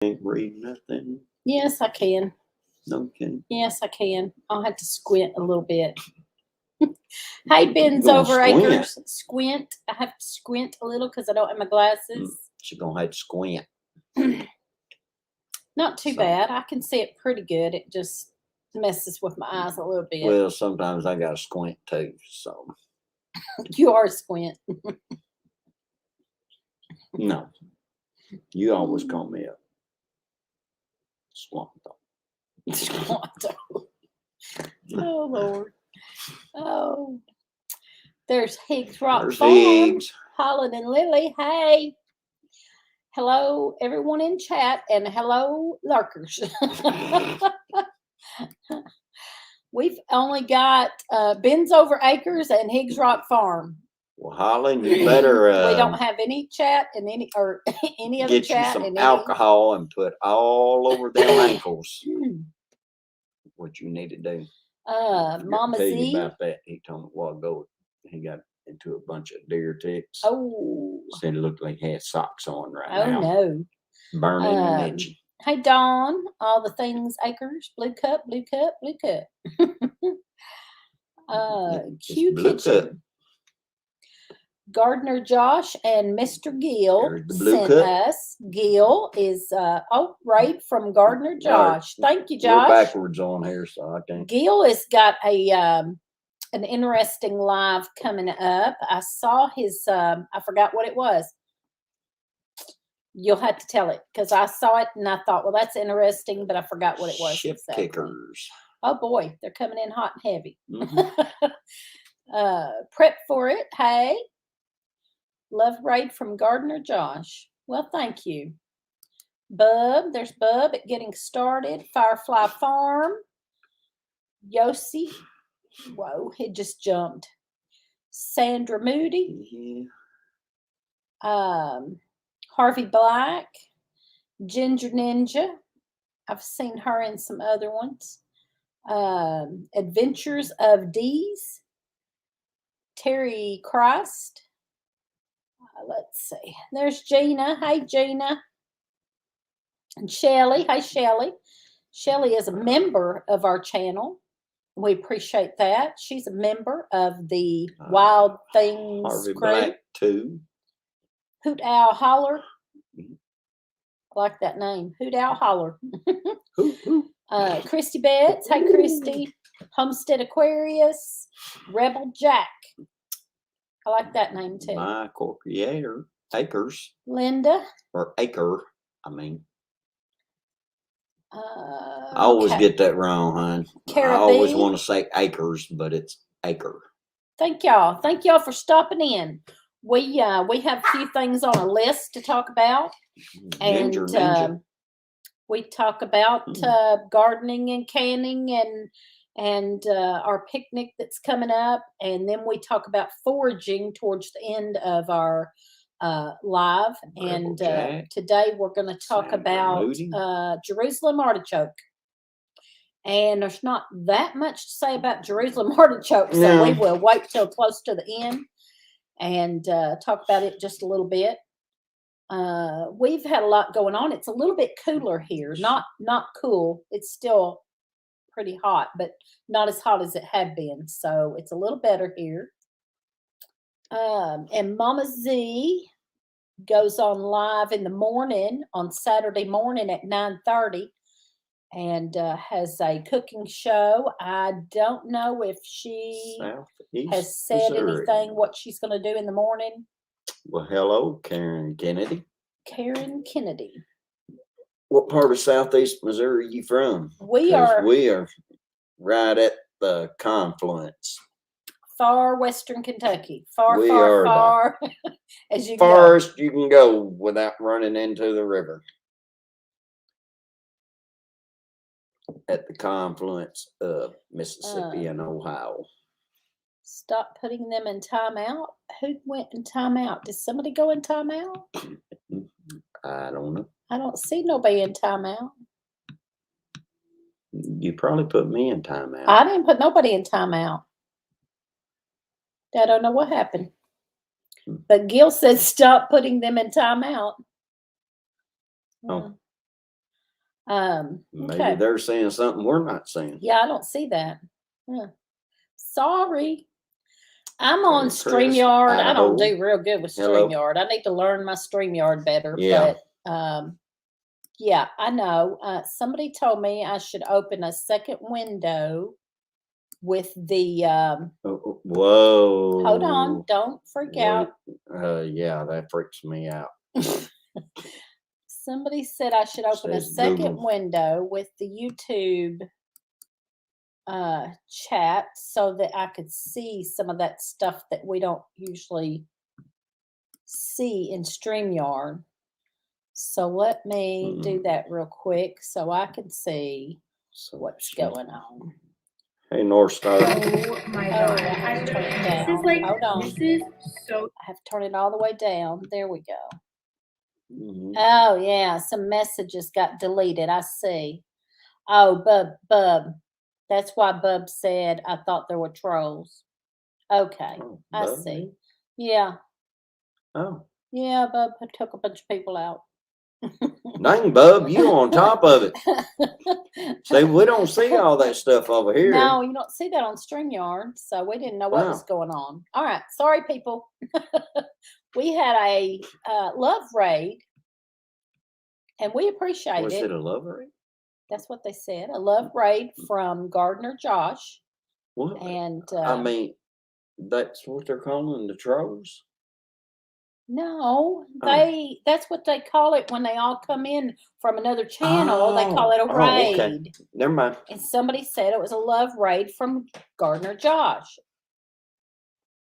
Can't read nothing. Yes, I can. No kidding. Yes, I can. I'll have to squint a little bit. Hey, Ben's gonna over squint? acres. Squint. I have to squint a little because I don't have my glasses. She's gonna have to squint. Not too bad. I can see it pretty good. It just messes with my eyes a little bit. Well, sometimes I gotta squint too. So You are squint. no, you always call me a squanto. Squanto. Oh Lord. Oh. There's Higgs Rock There's Farm. Higgs. Holland and Lily. Hey. Hello, everyone in chat, and hello, lurkers. We've only got Ben's Over Acres and Higgs Rock Farm. Well, Holland, you better. We don't have any chat and any or any other get chat. you some alcohol and put all over them ankles. What you need to do. Mama tell Z. You about that. He told me a while ago he got into a bunch of deer ticks. Oh. Said it looked like he had socks on right Oh now. no. Burning and itchy. Hey Dawn, all the things Acres, Blue Cup, Blue Cup, Blue Cup. Q Kitchen. Gardener Josh and Mr. Gill sent us. Gill is right from Gardener Josh. Thank you, Josh. We're backwards on here, so I can't. Gill has got a an interesting live coming up. I saw his I forgot what it was. You'll have to tell it because I saw it and I thought, well, that's interesting, but I forgot what it was. Ship exactly. kickers. Oh boy, they're coming in hot and heavy. Mm-hmm. Prep for it. Hey. Love raid from Gardener Josh. Well, thank you. Bub, there's Bub at Getting Started. Firefly Farm. Yossi. Whoa, it just jumped. Sandra Moody. Harvey Black. Ginger Ninja. I've seen her in some other ones. Adventures of Dees. Terry Christ. Let's see. There's Gina. Hey, Gina. And Shelly. Hey, Shelly. Shelly is a member of our channel. We appreciate that. She's a member of the Wild Things Harvey crew. Black too. Hoot Owl Holler. I like that name. Hoot Owl Holler. Christy Betts. Hey, Christy. Homestead Aquarius. Rebel Jack. I like that name too. My Corpier. Acres. Linda. Or Acre, I mean. I always get that wrong, hon. Caribbean. I always want to say acres, but it's acre. Thank y'all. Thank y'all for stopping in. We have a few things on a list to talk about. Ginger, and we talk about gardening and canning and our picnic that's coming up, and then we talk about foraging towards the end of our live. And today we're going to talk about Jerusalem Artichoke. And there's not that much to say about Jerusalem Artichoke, so we will wait till close to the end and talk about it just a little bit. We've had a lot going on. It's a little bit cooler here. Not cool. It's still pretty hot, but not as hot as it had been. So it's a little better here. And Mama Z goes on live in the morning on Saturday morning at 9:30 and has a cooking show. I don't know if she has said anything what she's going to do in the morning. Well, hello, Karen Kennedy. Karen Kennedy. What part of Southeast Missouri are you from? We are right at the confluence. Far western Kentucky. Far as you farthest you can go without running into the river. At the confluence of Mississippi and Ohio. Stop putting them in timeout. Who went in timeout? Did somebody go in timeout? I don't know. I don't see nobody in timeout. You probably put me in timeout. I didn't put nobody in timeout. I don't know what happened. But Gil said stop putting them in timeout. Oh. Maybe Okay. they're saying something we're not saying. Yeah, I don't see that. Huh. Sorry. I'm on Chris, StreamYard. I Idaho. don't do real good with Hello. StreamYard. I need to learn my StreamYard better. Yeah. But yeah, I know. Somebody told me I should open a second window with the Whoa. hold on, don't freak out. Yeah, that freaks me out. Somebody said I should open a Says second Google. window with the YouTube chat so that I could see some of that stuff that we don't usually see in StreamYard. So let me do that real quick so I can see what's going on. Hey, North Star. Oh my god. I have to turn it This down. is like, Hold on. this is so. I have to turn it all the way down. There we go. Mhm. Oh yeah, some messages got deleted. I see. Oh, Bub. That's why Bub said I thought there were trolls. Okay, Oh, I Bub see. did? Yeah, Oh, yeah, Bub took a bunch of people out. dang, Bub, you on top of it. See, we don't see all that stuff over here. No, you don't see that on StreamYard, so we didn't know what was Wow. going on. All right, sorry, people. We had a love raid, and we appreciate Was it. it a love raid? That's what they said. A love raid from Gardener Josh, What? and I mean, that's what they're calling the trolls? no, Oh. that's what they call it when they all come in from another channel. They call it a Oh, okay. raid. Never mind. And somebody said it was a love raid from Gardener Josh.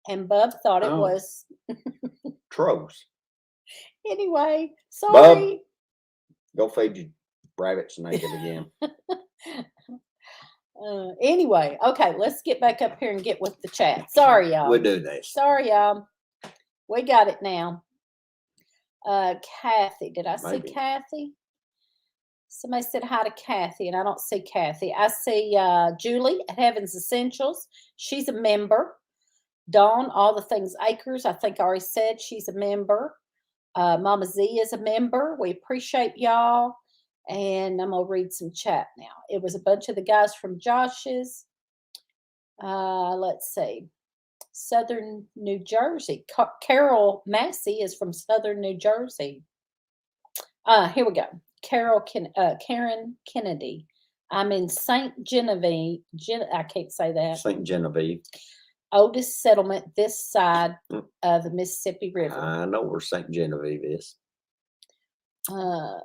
And Bub thought it Oh. was. Trolls. Anyway, Bub, sorry. go feed your rabbits naked again. Anyway, okay, let's get back up here and get with the chat. Sorry, y'all. We'll do this. Sorry, y'all. We got it now. Kathy, did I see Maybe. Kathy? Somebody said hi to Kathy, and I don't see Kathy. I see Julie at Heaven's Essentials. She's a member. Dawn, All the Things Acres, I think I already said she's a member. Mama Z is a member. We appreciate y'all. And I'm going to read some chat now. It was a bunch of the guys from Josh's. Let's see. Southern New Jersey. Carol Massey is from Southern New Jersey. Here we go. Karen Kennedy. I'm in St. Genevieve. I can't say that. St. Genevieve. Oldest settlement this side of the Mississippi River. I know where St. Genevieve is.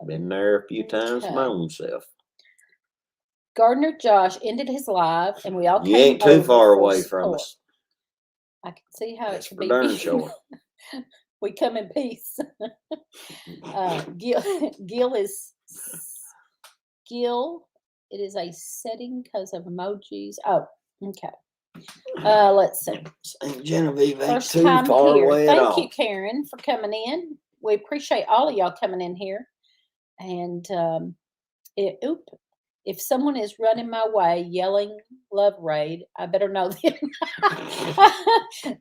Been there a few times my own self. Gardener Josh ended his live, and we all came You ain't too far for away from support. us. I can see how That's it could for be. darn sure. We come in peace. Gil is Gil. It is a setting because of emojis. Oh, okay. Let's see. St. Genevieve ain't First too time far here. away at all. Thank you, Karen, for coming in. We appreciate all of y'all coming in here. And if someone is running my way yelling love raid, I better know them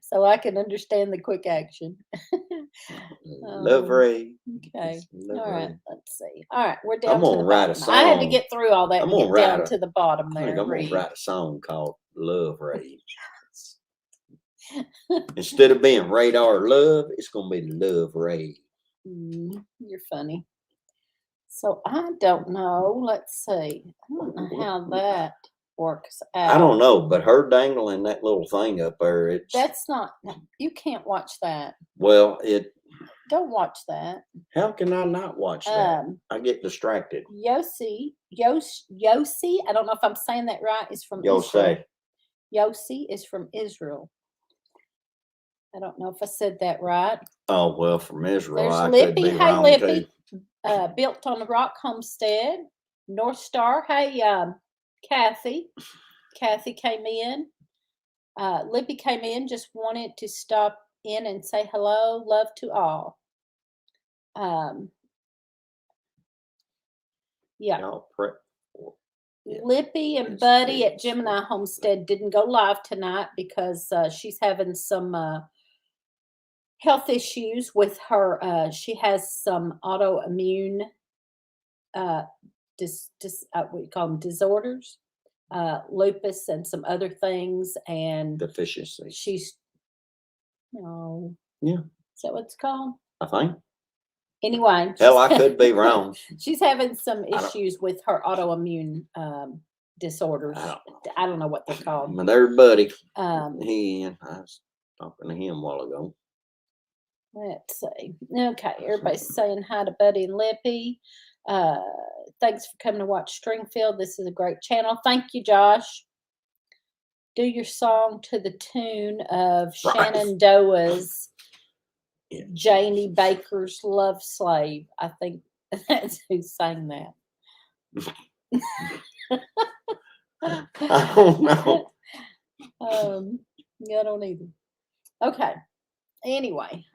so I can understand the quick action. Love raid. Okay. Love All right. raid. Let's see. All right. We're down I'm to gonna the write a bottom. I had to song. get through all that I'm and gonna get write down a- to the bottom I there. think I'm and gonna read. write a song called Love Raid. Instead of being radar love, it's gonna be love raid. You're funny. So I don't know. Let's see. I don't know how that works out. I don't know, but her dangling that little thing up there, it's That's not. You can't watch that. well, Don't watch that. how can I not watch that? I get distracted. Yossi. I don't know if I'm saying that right. Is from Israel. Say, Yossi is from Israel. I don't know if I said that right. oh well, from Israel, There's I Lippy. could be Hey, wrong Lippy. too. Built on the Rock Homestead. North Star. Hey, Kathy. Kathy came in. Lippy came in. Just wanted to stop in and say hello. Love to all. Yeah. Y'all prep. Lippy and Buddy at Gemini Homestead didn't go live tonight because she's having some health issues with her. She has some autoimmune what you call them, disorders, lupus and some other things. And Deficiency. she's, no. Yeah. Is that what it's called? I think. Anyway. Hell, I could be wrong. She's having some don't- issues with her autoimmune disorders. I don't know what they're called. But everybody, I Um, was talking to him a while ago. Let's see. Okay, everybody's saying hi to Buddy and Lippy. Thanks for coming to watch Stringfield. This is a great channel. Thank you, Josh. Do your song to the tune of Right. Shenandoah's Yeah. Janie Baker's Love Slave. I think that's who sang that. I don't know. Yeah, I don't either. Okay. Anyway,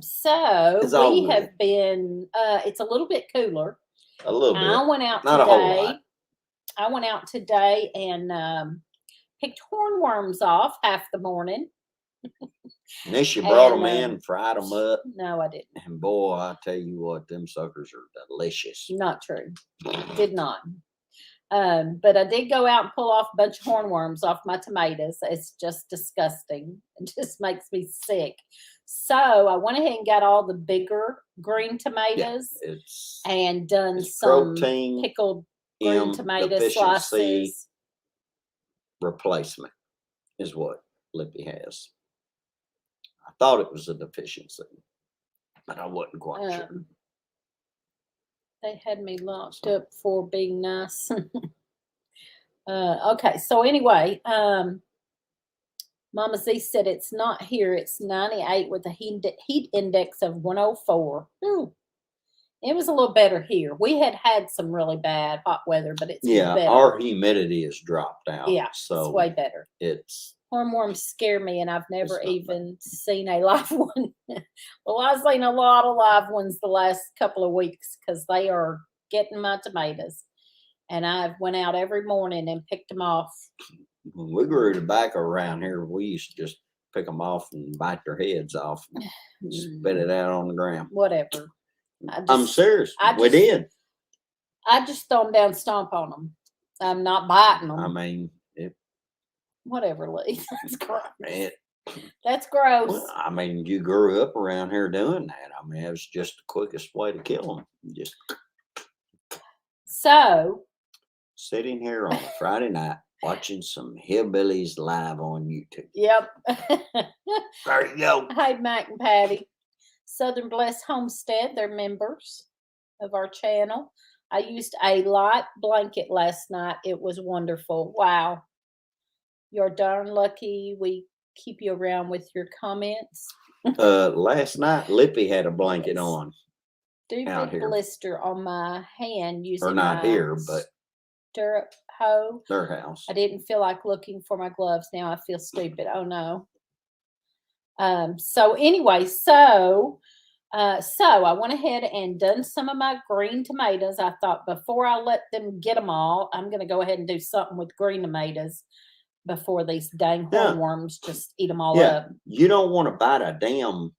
so It's all we good. have been. It's a little bit cooler. A little I bit. went out Not a whole today. lot. I went out today and picked hornworms off half the morning. And then she brought And, them in, fried them up, No, I didn't. and boy, I tell you what, them suckers are delicious. Not true. Did not. But I did go out and pull off a bunch of hornworms off my tomatoes. It's just disgusting. It just makes me sick. So I went ahead and got all the bigger green tomatoes It's and done it's some protein pickled green M tomato deficiency slices. replacement is what Lippy has. I thought it was a deficiency, but I wasn't quite sure. They had me locked up for being nice. Okay, so anyway, Mama Z said it's not here. It's 98 with a heat index of 104. It was a little better here. We had some really bad hot weather, but it's Yeah, better. our humidity has dropped out. Yeah, so it's way better. it's Hornworms scare me, and I've never not bad. even seen a live one. Well, I've seen a lot of live ones the last couple of weeks because they are getting my tomatoes. And I've went out every morning and picked them off. when we grew tobacco around here, we used to just pick them off and bite their heads off and spit it out on the ground. Whatever. I'm serious. I We just- did. I just throw them down, and stomp on them. I'm not biting them. I mean, Whatever, Lee. That's gross. it, That's gross. well, I mean, you grew up around here doing that. I mean, it was just the quickest way to kill them. Just So, sitting here on a Friday night watching some Hillbillies live on YouTube. yep. There you go. Hi, Mac and Patty. Southern Bless Homestead, they're members of our channel. I used a light blanket last night. It was wonderful. Wow. You're darn lucky we keep you around with your comments. Last night, Lippy had a blanket Yes. on. out Stupid here. blister on my hand using Or not my here, but stirrup hoe. their house. I didn't feel like looking for my gloves. Now I feel stupid. Oh no. So anyway, so I went ahead and done some of my green tomatoes. I thought before I let them get them all, I'm going to go ahead and do something with green tomatoes before these dang Yeah. hornworms just eat them all Yeah. up. You don't want to bite a damn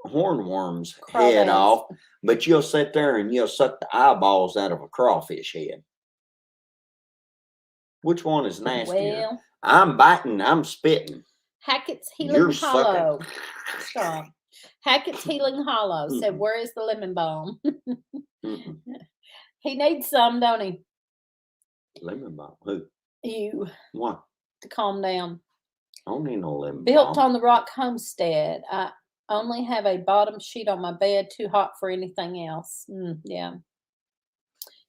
hornworm's head Crawdads. off, but you'll sit there and you'll suck the eyeballs out of a crawfish head. Which one is nastier? Well, I'm biting, I'm spitting. Hackett's Healing You're Hollow. sucking. Stop. Hackett's Healing Hollow said, Mm-mm. "Where is the lemon balm?" Mm-mm. He needs some, don't he? Lemon balm. Who? You What? to calm down. I don't need no lemon Built balm. on the Rock Homestead. I only have a bottom sheet on my bed, too hot for anything else. Yeah.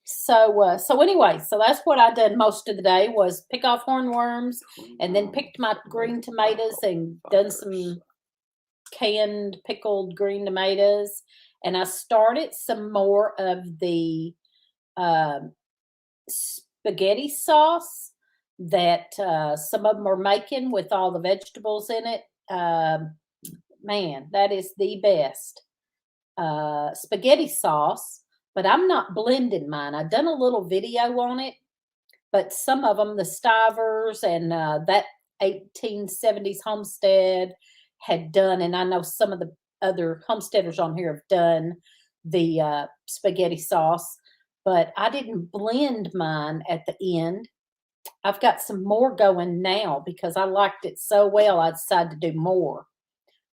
So anyway, so that's what I did most of the day was pick off hornworms and then picked my green tomatoes and done some canned pickled green tomatoes. And I started some more of the spaghetti sauce that some of them are making with all the vegetables in it. Man, that is the best spaghetti sauce, but I'm not blending mine. I've done a little video on it, but some of them, the Stivers and that 1870s Homestead had done, and I know some of the other homesteaders on here have done the spaghetti sauce, but I didn't blend mine at the end. I've got some more going now because I liked it so well. I decided to do more.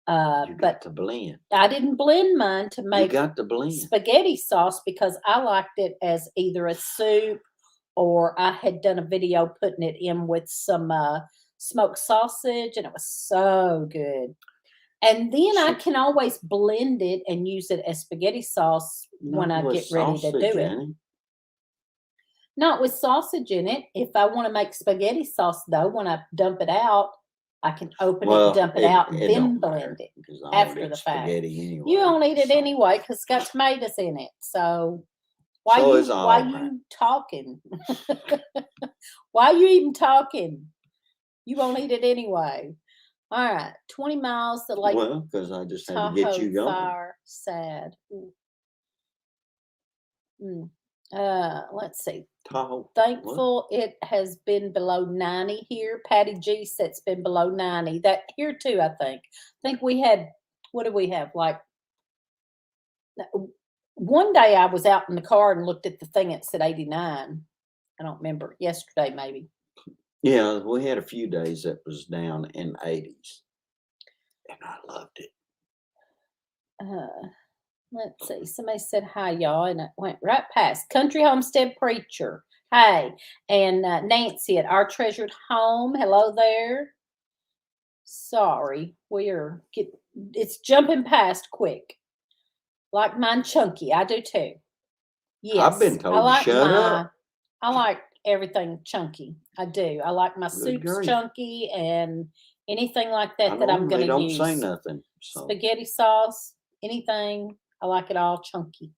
You got But to blend. I didn't blend mine to You make got to blend. spaghetti sauce because I liked it as either a soup, or I had done a video putting it in with some smoked sausage, and it was so good. And then I can always blend it and use it as spaghetti sauce when I Not with get ready to sausage do it. in Not with sausage in it. If I want to make spaghetti sauce, though, when I dump it out, I can open it and dump it out and then don't blend matter, it 'cause I don't after eat the fact. spaghetti anyway, You don't eat it so- anyway because it's got tomatoes in it. So why So you it's all why right. you talking? Why you even talking? You won't eat it anyway. All right, 20 miles to Lake Well, because I just had to get Tahoe you going. fire. Sad. Let's see. Tahoe. Thankful it has been below 90 here. Patty G said it's been below 90. That here too, I think. I think we had, what did we have? Like one day I was out in the car and looked at the thing, it said 89. I don't remember. Yesterday, maybe. Yeah, we had a few days that was down in 80s. And I loved it. Let's see. Somebody said hi, y'all, and it went right past. Country Homestead Preacher. Hey. And Nancy at Our Treasured Home. Hello there. Sorry. It's jumping past quick. Like mine chunky. I do too. Yes. I've been told to shut up. I like everything chunky. I do. I like my soups grief. chunky and anything like I that that I'm going to don't use. say nothing. So. Spaghetti sauce, anything. I like it all chunky.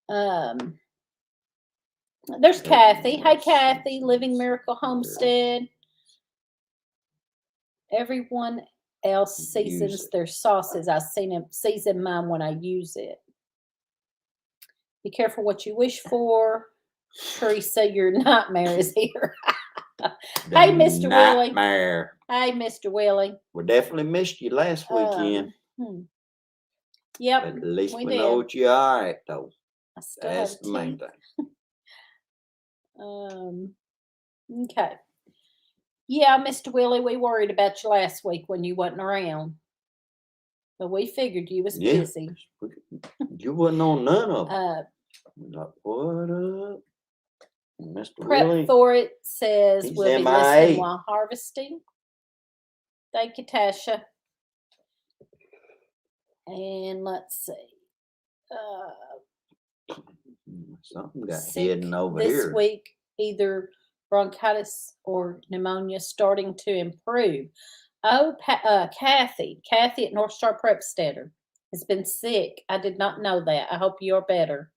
There's Kathy. Hey, Kathy, Living Miracle Homestead. Everyone else seasons their sauces. I season mine when I use it. Be careful what you wish for. Teresa, your nightmare is here. Hey, Mr. Willie. Nightmare. Hey, Mr. Willie. We definitely missed you last weekend. Yep. But at least we did. know that you're all right, though. I still That's have the main teeth. thing. Okay. Yeah, Mr. Willie, we worried about you last week when you wasn't around. But we figured you was busy. You wasn't on none of them. Like, what up? Mr. Willie. Prep for it says He's we'll be MIA. listening while harvesting. Thank you, Tasha. And let's see. Something got Sick hidden over this here. week, either bronchitis or pneumonia starting to improve. Oh, Kathy at North Star Prepsteader has been sick. I did not know that. I hope you're better.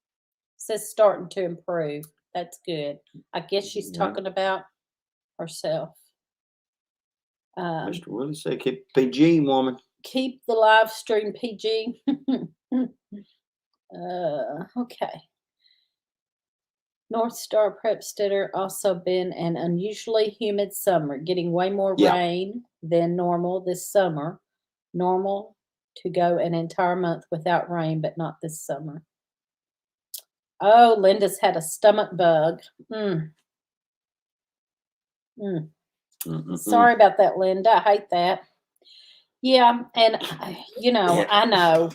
Says starting to improve. That's good. I guess she's talking about herself. Mr. Willie said, keep PG, woman. Keep the live stream PG. Okay. North Star Prepsteader also been an unusually humid summer, getting way more rain than normal this summer. Normal to go an entire month without rain, but not this summer. Oh, Linda's had a stomach bug. Sorry about that, Linda. I hate that. Yeah, and I know.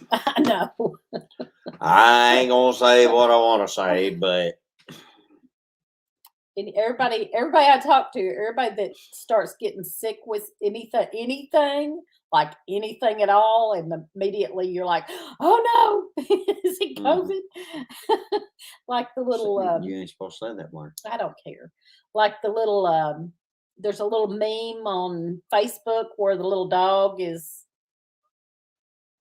I ain't gonna say what I want to say, but And everybody I talk to, everybody that starts getting sick with anything, like anything at all, and immediately you're like, oh no, is it COVID? Like the little you ain't supposed to say that word. I don't care. Like the little there's a little meme on Facebook where the little dog is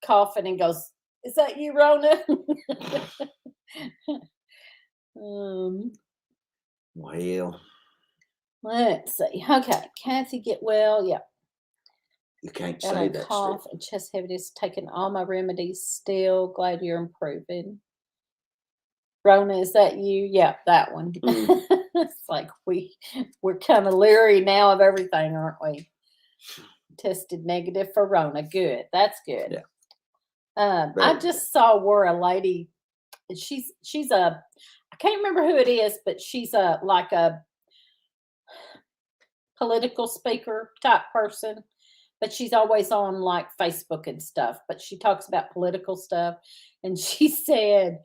coughing and goes, "Is that you, Rona?" Well, let's see. Okay, Kathy, get well. Yeah. you can't Got say a that. cough and chest heaviness. Taking all my remedies. Still glad you're improving. Rona, is that you? Yeah, that one. It's like we're kind of leery now of everything, aren't we? Tested negative for Rona. Good. That's good. Yeah. I Very just saw where a lady, she's a, I can't remember who it is, but she's a like a political speaker type person, but she's always on like Facebook and stuff, but she talks about political stuff. And she said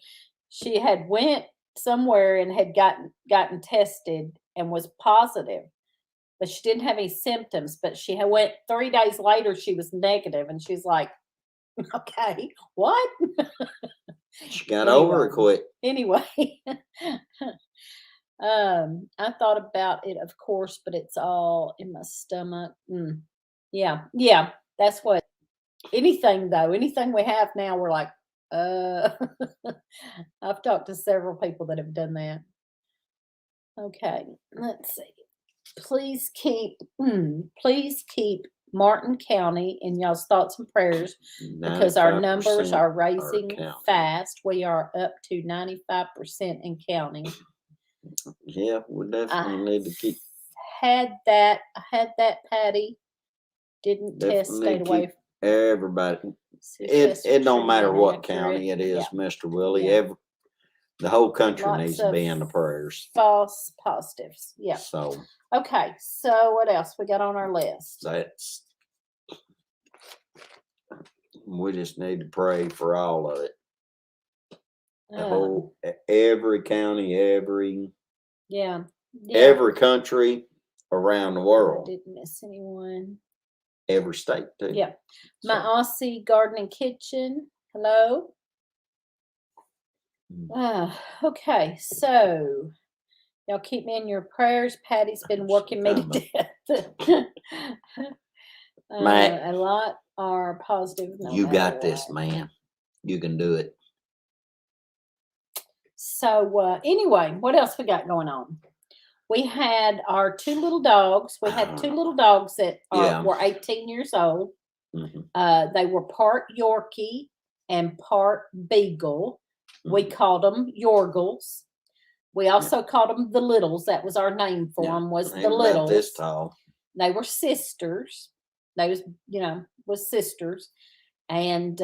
she had went somewhere and had gotten tested and was positive, but she didn't have any symptoms. But she had went 3 days later, she was negative, and she's like, okay, what? She got over it Anyway. quick. Anyway, I thought about it, of course, but it's all in my stomach. Yeah, that's what. Anything though, anything we have now, we're like, I've talked to several people that have done that. Okay, let's see. Please keep Martin County in y'all's thoughts and prayers, because our numbers 95% are rising counting. fast. We are up to 95% and counting. Yeah, we definitely need to keep. I had that, Patty. Didn't test, Definitely stayed away. keep everybody. Success It don't tree matter what inaccurate. county it is, Yeah. Mr. Willie. Yeah. The whole country Lots needs to be of in the prayers. False positives. Yeah. So Okay. So what else we got on our list? we just need to pray for all of it. The Uh, whole, every county, yeah. every country around the I world, didn't miss anyone. every state too. Yeah. My So, Aussie Garden and Kitchen. Hello. Okay. So y'all keep me in your prayers. Patty's been working me to death. Matt, A lot are positive. No you matter got this, what. man. You can do it. So anyway, what else we got going on? We had our two little dogs. We had two little dogs that were 18 years old. Mhm. They were part Yorkie and part Beagle. We Mhm. called them Yorgles. We also called them the Littles. That was our name for them. Was They the ain't about Littles? this tall. They were sisters. They was sisters, and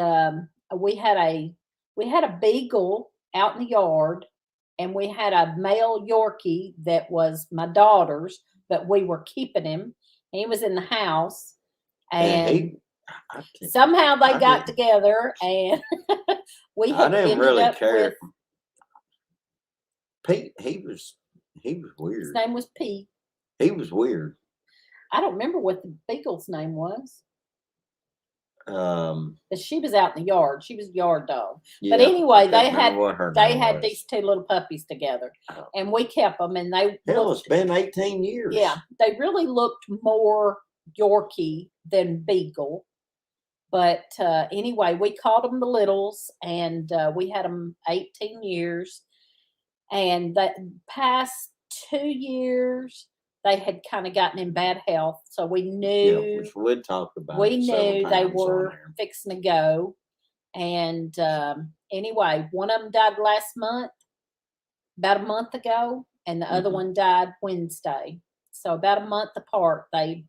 we had a Beagle out in the yard, and we had a male Yorkie that was my daughter's, but we were keeping him. He was in the house, and somehow they got together, and we had I didn't ended really up care. with. Pete, he was His weird. name was Pete. He was weird. I don't remember what the Beagle's name was. But she was out in the yard. She was a yard dog. But anyway, they had these two little puppies together, and we kept them. And they it's been 18 years. Yeah, they really looked more Yorkie than Beagle. But anyway, we called them the Littles, and we had them 18 years. And the past 2 years, they had kind of gotten in bad health, so we knew which we'd talked about. we knew they were fixing to go. And anyway, one of them died last month, about a month ago, and the other one died Wednesday. So about a month apart, they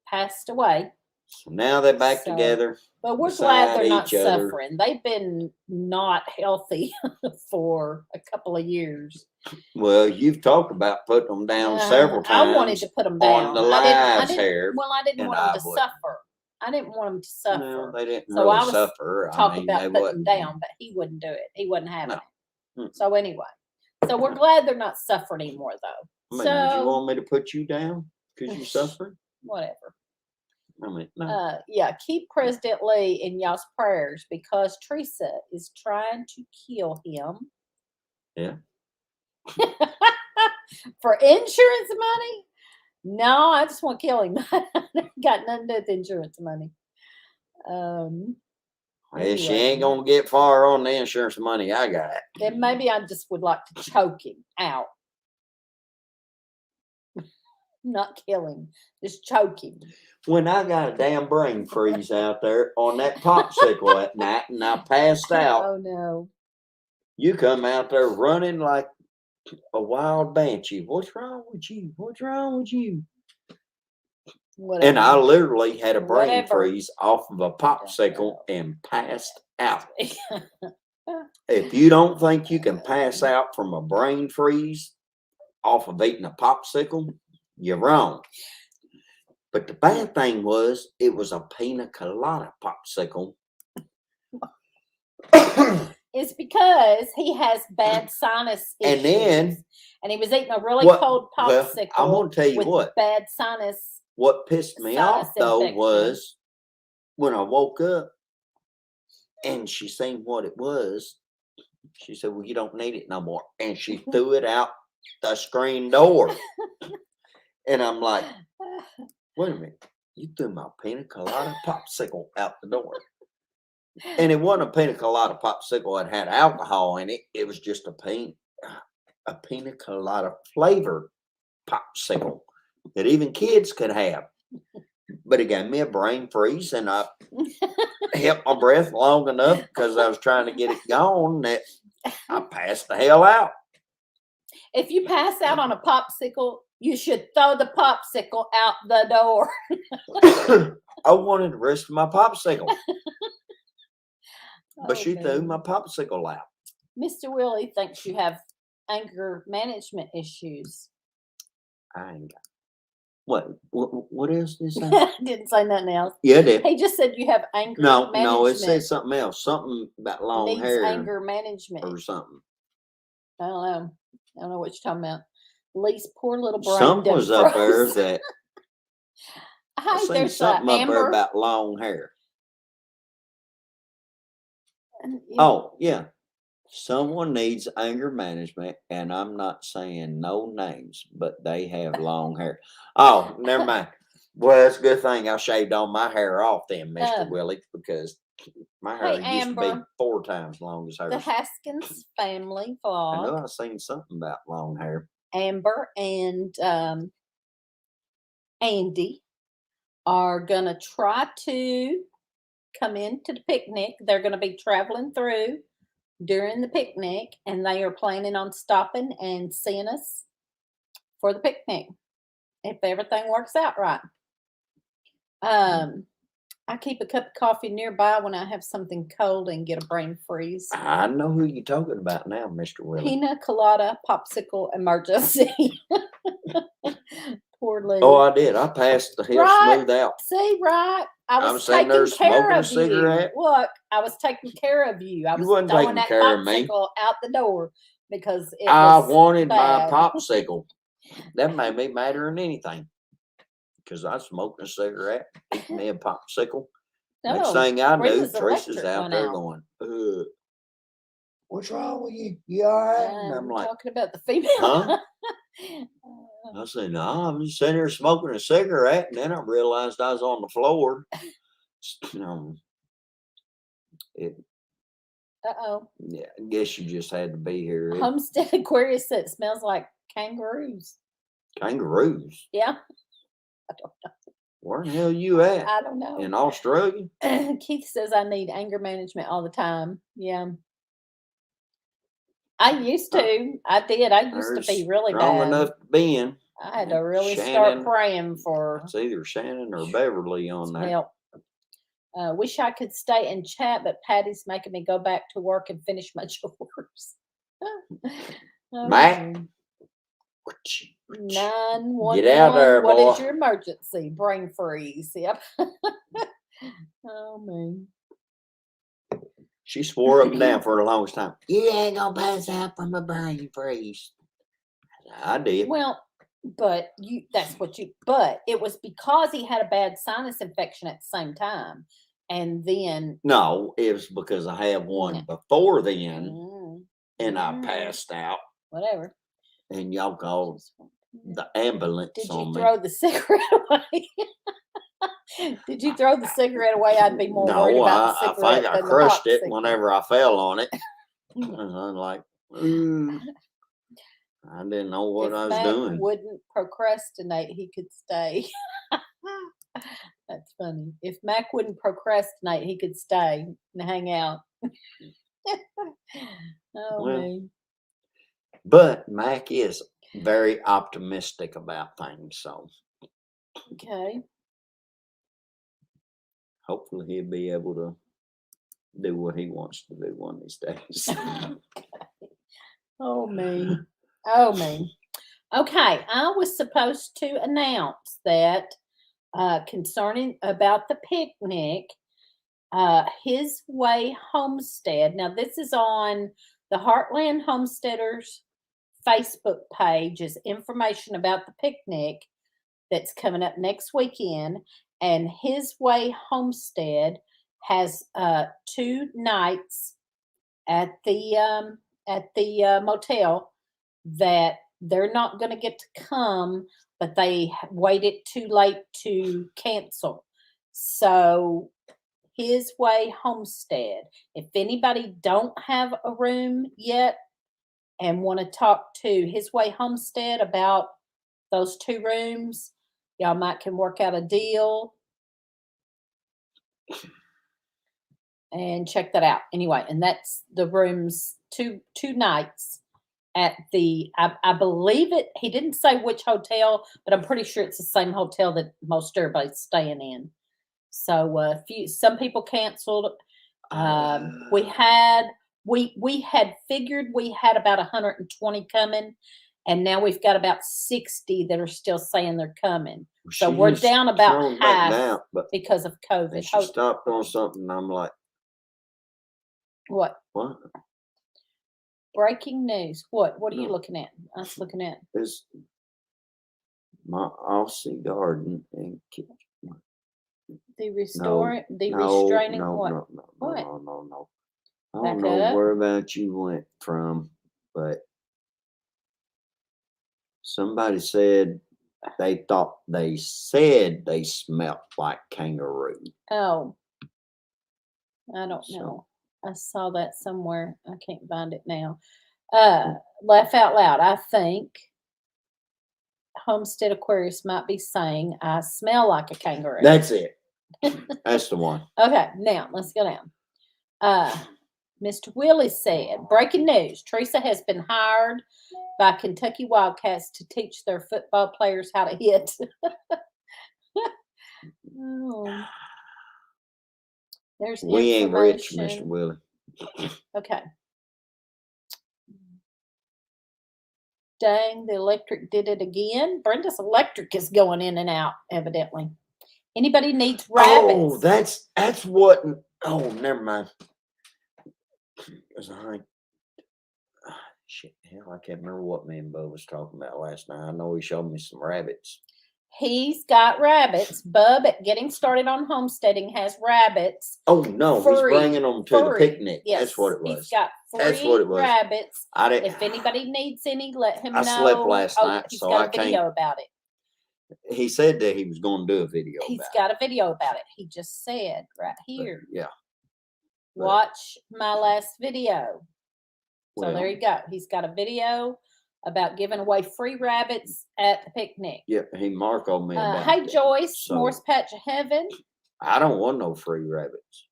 passed away. So now they're back together. But we're glad they're not suffering. They've been not healthy for a couple of years. Well, you've talked about putting them down several times. I wanted to put them down. On the lives here. Well, I didn't want them to suffer. I didn't want them to suffer. No, they didn't so really I was suffer. Talking about putting them down, but he wouldn't do it. He wasn't having it. So anyway, so we're glad they're not suffering anymore, though. I mean, do you want me to put you down because you suffer? Whatever. I mean, no. Keep President Lee in y'all's prayers, because Teresa is trying to kill him. Yeah. For insurance money? No, I just want to kill him. Got nothing to do with insurance money. Anyway. She ain't gonna get far on the insurance money I got. Then maybe I just would like to choke him out. Not kill him, just choke him. When I got a damn brain freeze out there on that popsicle at night and I passed out. Oh no. You come out there running like a wild banshee. What's wrong with you? What's wrong with you? Whatever. And I literally had a brain Whatever. freeze off of a popsicle and passed out. If you don't think you can pass out from a brain freeze off of eating a popsicle, you're wrong. But the bad thing was, it was a pina colada popsicle. It's because he has bad sinus issues. And then, and he was eating a really what- cold well, popsicle. I'm gonna tell you with what. bad sinus. What pissed me Sinus off though infection. was when I woke up and she seen what it was. She said, "Well, you don't need it no more," and she threw it out the screen door. And I'm like, "Wait a minute! You threw my pina colada popsicle out the door." And it wasn't a pina colada popsicle that had alcohol in it. It was just a pina colada flavor popsicle that even kids could have. But it gave me a brain freeze, and I held my breath long enough because I was trying to get it gone that I passed the hell out. If you pass out on a popsicle, you should throw the popsicle out the door. I wanted the rest of my popsicle, but she threw Okay. my popsicle out. Mr. Willie thinks you have anger management issues. I ain't got. What else did it say? Didn't say nothing else. Yeah, it did. He just said you have anger No, management. it said something else. Something about long needs hair anger management. or something. I don't know. I don't know what you're talking about. Lee's poor little brain. Something was up there froze. that I Hi, seen there's something up there Amber. about long hair. Yeah. Oh, yeah. Someone needs anger management, and I'm not saying no names, but they have long hair. Oh, never mind. Well, it's a good thing I shaved all my hair off then, Mr. Willie, because my hair Hey, used to be Amber. 4 times long as The hers. Haskins family I know vlog. I seen something about long hair. Amber and Andy are gonna try to come into the picnic. They're gonna be traveling through during the picnic, and they are planning on stopping and seeing us for the picnic if everything works out right. I keep a cup of coffee nearby when I have something cold and get a brain freeze. I know who you're talking about now, Mr. Willie. Pina colada popsicle emergency. Poor Lee. Oh, I did. I passed the hill Right. smooth out. See, right? I I'm was sitting taking there care smoking a of cigarette. you. Look, I was taking care of you. I You was wasn't throwing taking that care of me. popsicle out the door because it I was wanted bad. my popsicle. That made me madder than anything. Because I smoked a cigarette, eating me a popsicle. Next No, thing I knew, Brenda's Teresa's electric out went there out. going, "What's wrong with you? You all right?" And I'm I'm like, talking about the female. "Huh?" I said, "No, I'm just sitting there smoking a cigarette." And then I realized I was on the floor. It, Uh-oh. yeah, I guess you just had to be here. Homestead Aquarius said it smells like kangaroos. Kangaroos. Yeah, Where the hell you at? I don't know. In Australia? Keith says I need anger management all the time. Yeah. I used to. I did. I used to be really strong bad. enough to be in. I had to really Shannon- start praying for It's either Shannon or Beverly on that. help. Wish I could stay and chat, but Patty's making me go back to work and finish my chores. Mac? Okay. 911. Get out there, What is boy. your emergency? Brain freeze. Yep. Oh man. She swore up and down for the longest time. You ain't gonna pass out from a brain freeze. I did. Well, but it was because he had a bad sinus infection at the same time. And then No, it was because I had one Yeah. before then mm, and I Mm. passed out whatever. and y'all called the ambulance Did on you me. throw the cigarette away? Did you throw the cigarette away? I'd be more worried No, about the I cigarette think I than crushed the it popsicle. whenever I fell on it. And I'm like, I didn't know what If I was Mac doing. wouldn't procrastinate, he could stay. That's funny. If Mac wouldn't procrastinate, he could stay and hang out. Oh Well, man. But Mac is very optimistic about things. So Okay. hopefully he'll be able to do what he wants to do one of these days. Oh, me. Oh, me. Okay, I was supposed to announce that concerning about the picnic, His Way Homestead. Now, this is on the Heartland Homesteaders Facebook page, is information about the picnic that's coming up next weekend. And His Way Homestead has 2 nights at the motel that they're not going to get to come, but they waited too late to cancel. So His Way Homestead, if anybody don't have a room yet and want to talk to His Way Homestead about those 2 rooms, y'all might can work out a deal and check that out. Anyway, and that's the rooms, two nights at the, I believe it, he didn't say which hotel, but I'm pretty sure it's the same hotel that most everybody's staying in. So some people canceled. We had figured we had about 120 coming, and now we've got about 60 that are still saying they're coming. So we're down about half because of COVID. She stopped on something, and I'm like, what? What? Breaking news. What? What are you looking at? I was looking at It's my Aussie garden and kitchen. the restraining what? No. What? No. I Back don't know up. where about you went from, but somebody said they said they smelt like kangaroo. Oh, I don't So- know. I saw that somewhere. I can't find it now. Laugh out loud. I think Homestead Aquarius might be saying, I smell like a kangaroo. That's it. That's the one. Okay, now let's go down. Mr. Willie said, breaking news, Teresa has been hired by Kentucky Wildcats to teach their football players how to hit. Oh. There's We ain't rich, Mr. information. Willie. Okay. Dang, the electric did it again. Brenda's electric is going in and out, evidently. Anybody needs rabbits? Oh, that's what. Oh, never mind. Shit, hell, I can't remember what me and Bo was talking about last night. I know he showed me some rabbits. He's got rabbits. Bub at Getting Started on Homesteading has rabbits. Oh no, he's bringing them to the picnic. Yes, That's what it was. He's got That's what it was. rabbits. I didn't. If anybody needs any, let him know. I slept last night, he's so got I a video can't. about it. He said that he was going to do a video. He's about got a video about it. He just said right here. Yeah. Watch my last video. So Well, there you go. He's got a video about giving away free rabbits at the picnic. Yeah, he marked me about Hey that. Joyce, So- Morse Patch of Heaven. I don't want no free rabbits.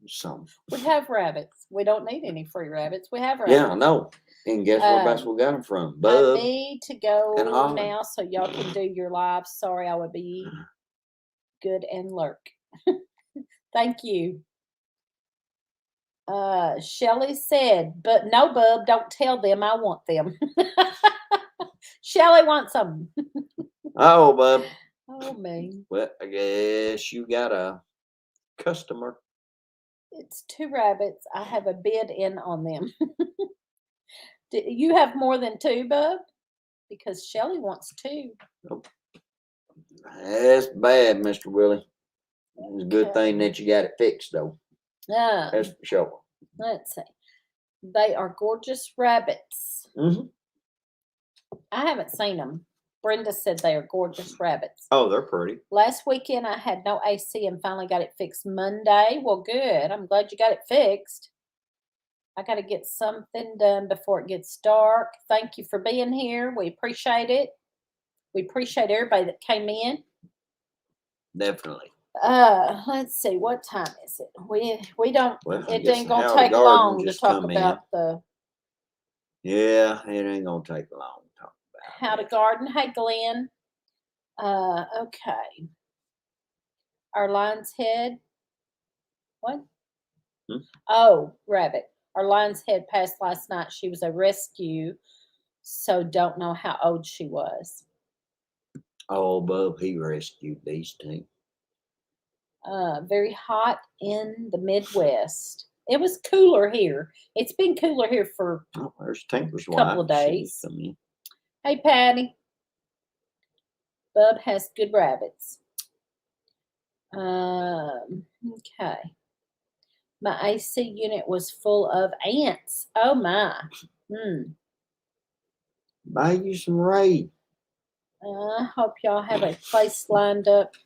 Some. We have rabbits. We don't need any free rabbits. We have rabbits. Yeah, I know. And guess where that's we got them from? Bub. I need to go and Holly. now so y'all can do your live. Sorry, I would be good and lurk. Thank you. Shelly said, but no, Bub, don't tell them I want them. Shelly wants them. Oh, Bub. Oh, me. Well, I guess you got a customer. It's 2 rabbits. I have a bid in on them. Do you have more than 2, Bub? Because Shelly wants 2. That's bad, Mr. Willie. It's a good thing that you got it fixed, though. That's for sure. Let's see. They are gorgeous rabbits. Mm-hmm. I haven't seen them. Brenda said they are gorgeous rabbits. Oh, they're pretty. Last weekend, I had no AC and finally got it fixed Monday. Well, good. I'm glad you got it fixed. I got to get something done before it gets dark. Thank you for being here. We appreciate it. We appreciate everybody that came in. Definitely. Let's see. What time is it? We don't. Well, I It guess ain't the gonna Howdy take Garden long to just talk come in. about the Yeah, it ain't gonna take long to talk about. How to Garden. Hey, Glenn. Okay. Our lion's head. What? Hmm? Oh, rabbit. Our lion's head passed last night. She was a rescue, so don't know how old she was. Oh, Bub, he rescued these two. Very hot in the Midwest. It was cooler here. It's been cooler here for Oh, there's Tinker's Couple of wife. She days. come in. Hey, Patty. Bub has good rabbits. Okay. My AC unit was full of ants. Oh my. Buy you some raid. I hope y'all have a place lined up.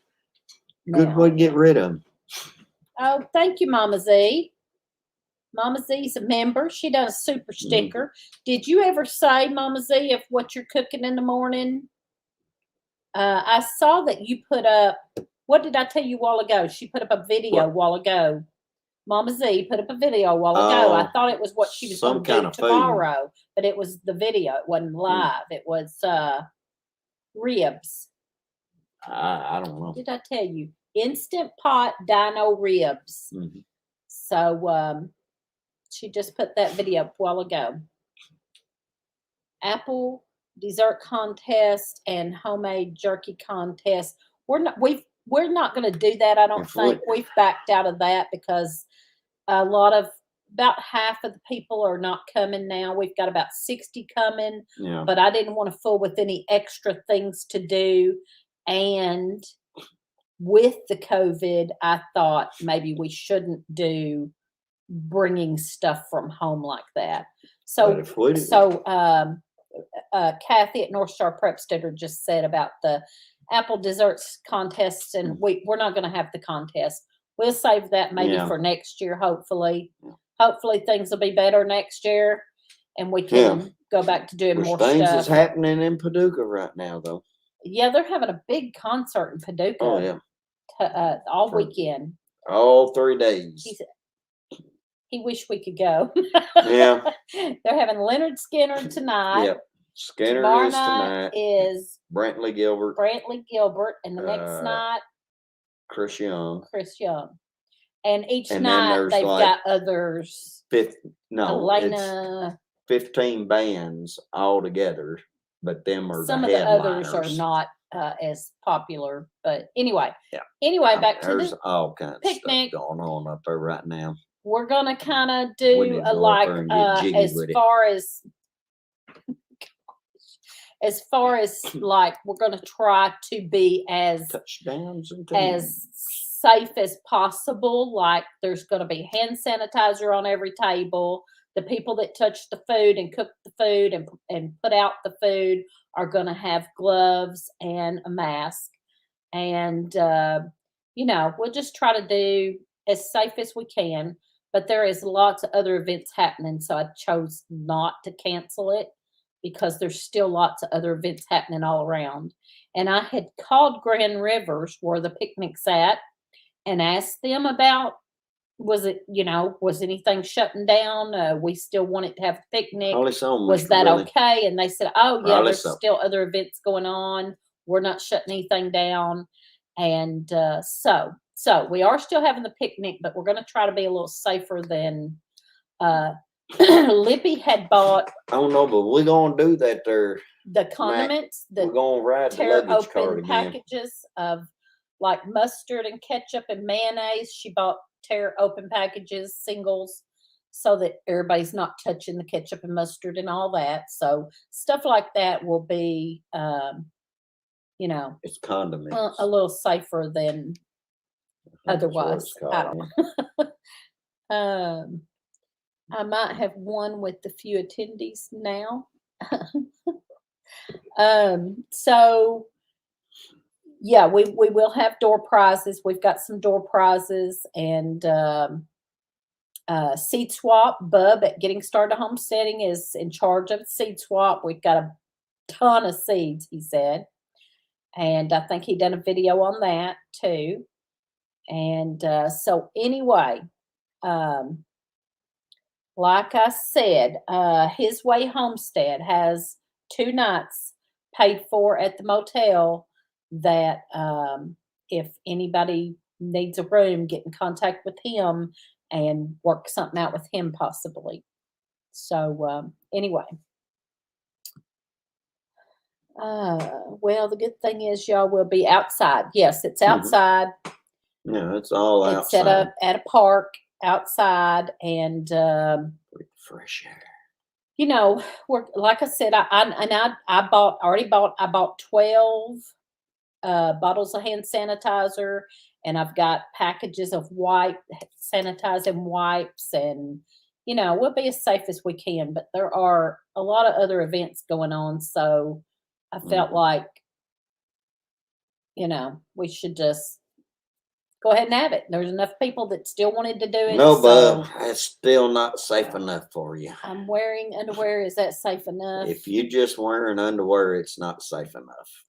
Good now. way to get rid of them. Oh, thank you, Mama Z. Mama Z's a member. She done a super sticker. Did you ever say, Mama Z, if what you're cooking in the morning? I saw that you put up, what did I tell you a while ago? She put up a video a while ago. Mama Z put up a video a while ago. I thought it was what she was going some to kind do of food. tomorrow, but it was the video. It wasn't live. It was ribs. I don't know. What did I tell you? Instant pot dino ribs. Mhm. So she just put that video up a while ago. Apple dessert contest and homemade jerky contest. We're not going to do that. I don't think we've backed out of that because about half of the people are not coming now. We've got about 60 coming, Yeah. but I didn't want to fool with any extra things to do. And with the COVID, I thought maybe we shouldn't do bringing stuff from home like that. So, Kathy at North Star Prep Stutter just said about the apple desserts contests, and we're not going to have the contest. We'll save that maybe for next year, hopefully. Hopefully things will be better next year, and we can go back to doing more things stuff. is happening in Paducah right now, though. Yeah, they're having a big concert in Paducah. Oh, yeah. All weekend. All 3 days. He wished we could go. Yeah. They're having Leonard Skinner tonight. Yep. Skinner Tomorrow is tonight. Is Brantley Gilbert. And the next night, Chris Young. And each night they've got others. Elena. It's 15 bands all together, but them are some the of the headliners. others are not as popular. But anyway. Yeah. Anyway, back to there's the all kinds picnic. of stuff going on up there right now. We're gonna kind of do as far as like we're gonna try to be as touchdowns and as safe as possible. Like there's gonna be hand sanitizer on every table. The people that touch the food and cook the food and put out the food are gonna have gloves and a mask. And we'll just try to do as safe as we can. But there is lots of other events happening, so I chose not to cancel it because there's still lots of other events happening all around. And I had called Grand Rivers, where the picnic's at, and asked them about, was anything shutting down? We still wanted to have the picnic. Was that okay? And they said, oh, yeah, there's still other events going on. We're not shutting anything down. And so we are still having the picnic, but we're going to try to be a little safer than Lippy had bought. I don't know, but we're going to do that there. The condiments, we're going to ride the luggage cart again. Packages of like mustard and ketchup and mayonnaise. She bought tear open packages, singles, so that everybody's not touching the ketchup and mustard and all that. So stuff like that will be, it's condiments. A little safer than otherwise. I don't know. I might have one with the few attendees now. So yeah, we will have door prizes. We've got some door prizes and seed swap. Bub at Getting Started Homesteading is in charge of seed swap. We've got a ton of seeds, he said. And I think he done a video on that too. And so anyway, like I said, His Way Homestead has 2 nights paid for at the motel that if anybody needs a room, get in contact with him and work something out with him possibly. So anyway. Well, the good thing is y'all will be outside. Yes, it's outside. Yeah, it's all outside. It's at a park outside, and fresh air. you know, we're like I said, I bought 12 bottles of hand sanitizer, and I've got packages of sanitizing wipes, and we'll be as safe as we can. But there are a lot of other events going on, so I felt like we should just go ahead and have it. There's enough people that still wanted to do it. No, so but it's still not safe enough for you. I'm wearing underwear. Is that safe enough? If you just wearing underwear, it's not safe enough.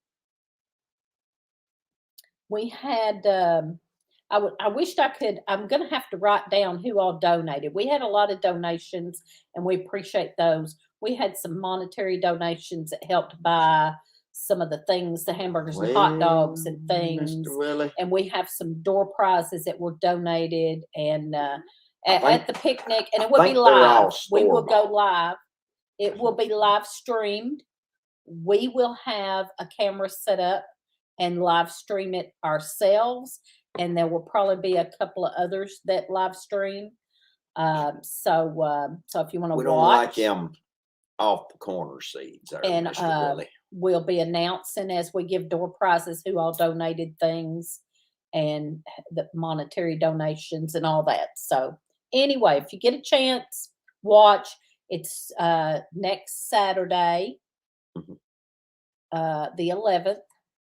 We had, I wished I could, I'm going to have to write down who all donated. We had a lot of donations, and we appreciate those. We had some monetary donations that helped buy some of the things, the hamburgers and hot dogs and things. Mr. Willie. And we have some door prizes that were donated, and at the picnic, and it will be live. We will go live. It will be live streamed. We will have a camera set up and live stream it ourselves, and there will probably be a couple of others that live stream. So if you want to watch, we don't like them off the corner seeds, there, and Mr. Willie. We'll be announcing as we give door prizes who all donated things and the monetary donations and all that. So anyway, if you get a chance, watch. It's next Saturday, the 11th.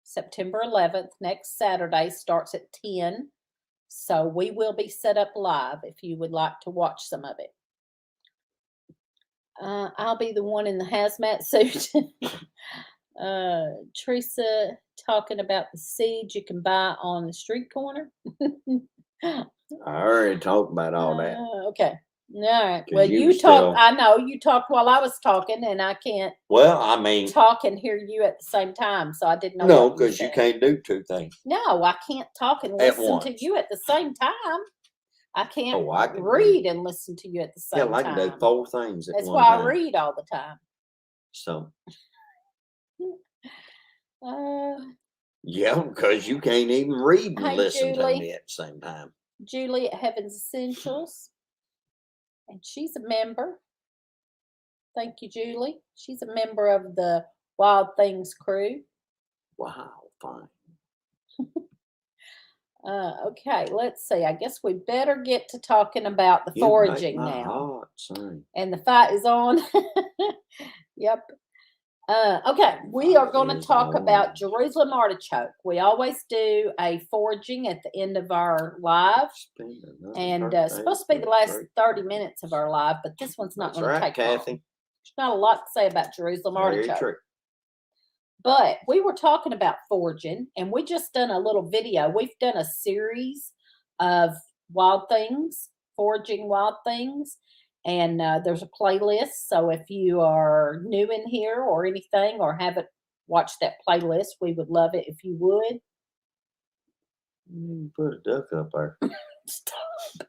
September 11th, next Saturday, starts at 10. So we will be set up live if you would like to watch some of it. I'll be the one in the hazmat suit. Teresa talking about the seeds you can buy on the street corner. I already talked about all that. Okay. All right. 'Cause Well, you you still- talk. I know you talked while I was talking, and I can't Well, I mean, talk and hear you at the same time. So I didn't know. no, what because you said. can't do two things. No, I can't talk and At listen to once. you at the same time. I can't Oh, I can read and listen to you at the same Yeah, I time. can do 4 things at That's one why time. I read all the time. So, Yeah, because you can't even read and Hey, listen to Julie. me at the same time. Julie at Heaven's Essentials, and she's a member. Thank you, Julie. She's a member of the Wild Things crew. Wow, fine. Okay, let's see. I guess we better get to talking about the You make foraging my now. heart sing. And the fight is on. Yep. Okay, we are going to Is talk on. about Jerusalem Artichoke. We always do a foraging at the end of our live, and it's supposed to be the last 30 minutes of our live, but this one's not That's going to right, take long. Kathy. There's not a lot to say about Jerusalem Very Artichoke. true. But we were talking about foraging, and we just done a little video. We've done a series of wild things, foraging wild things, and there's a playlist. So if you are new in here or anything, or haven't watched that playlist, we would love it if you would. Put a duck up there. Stop.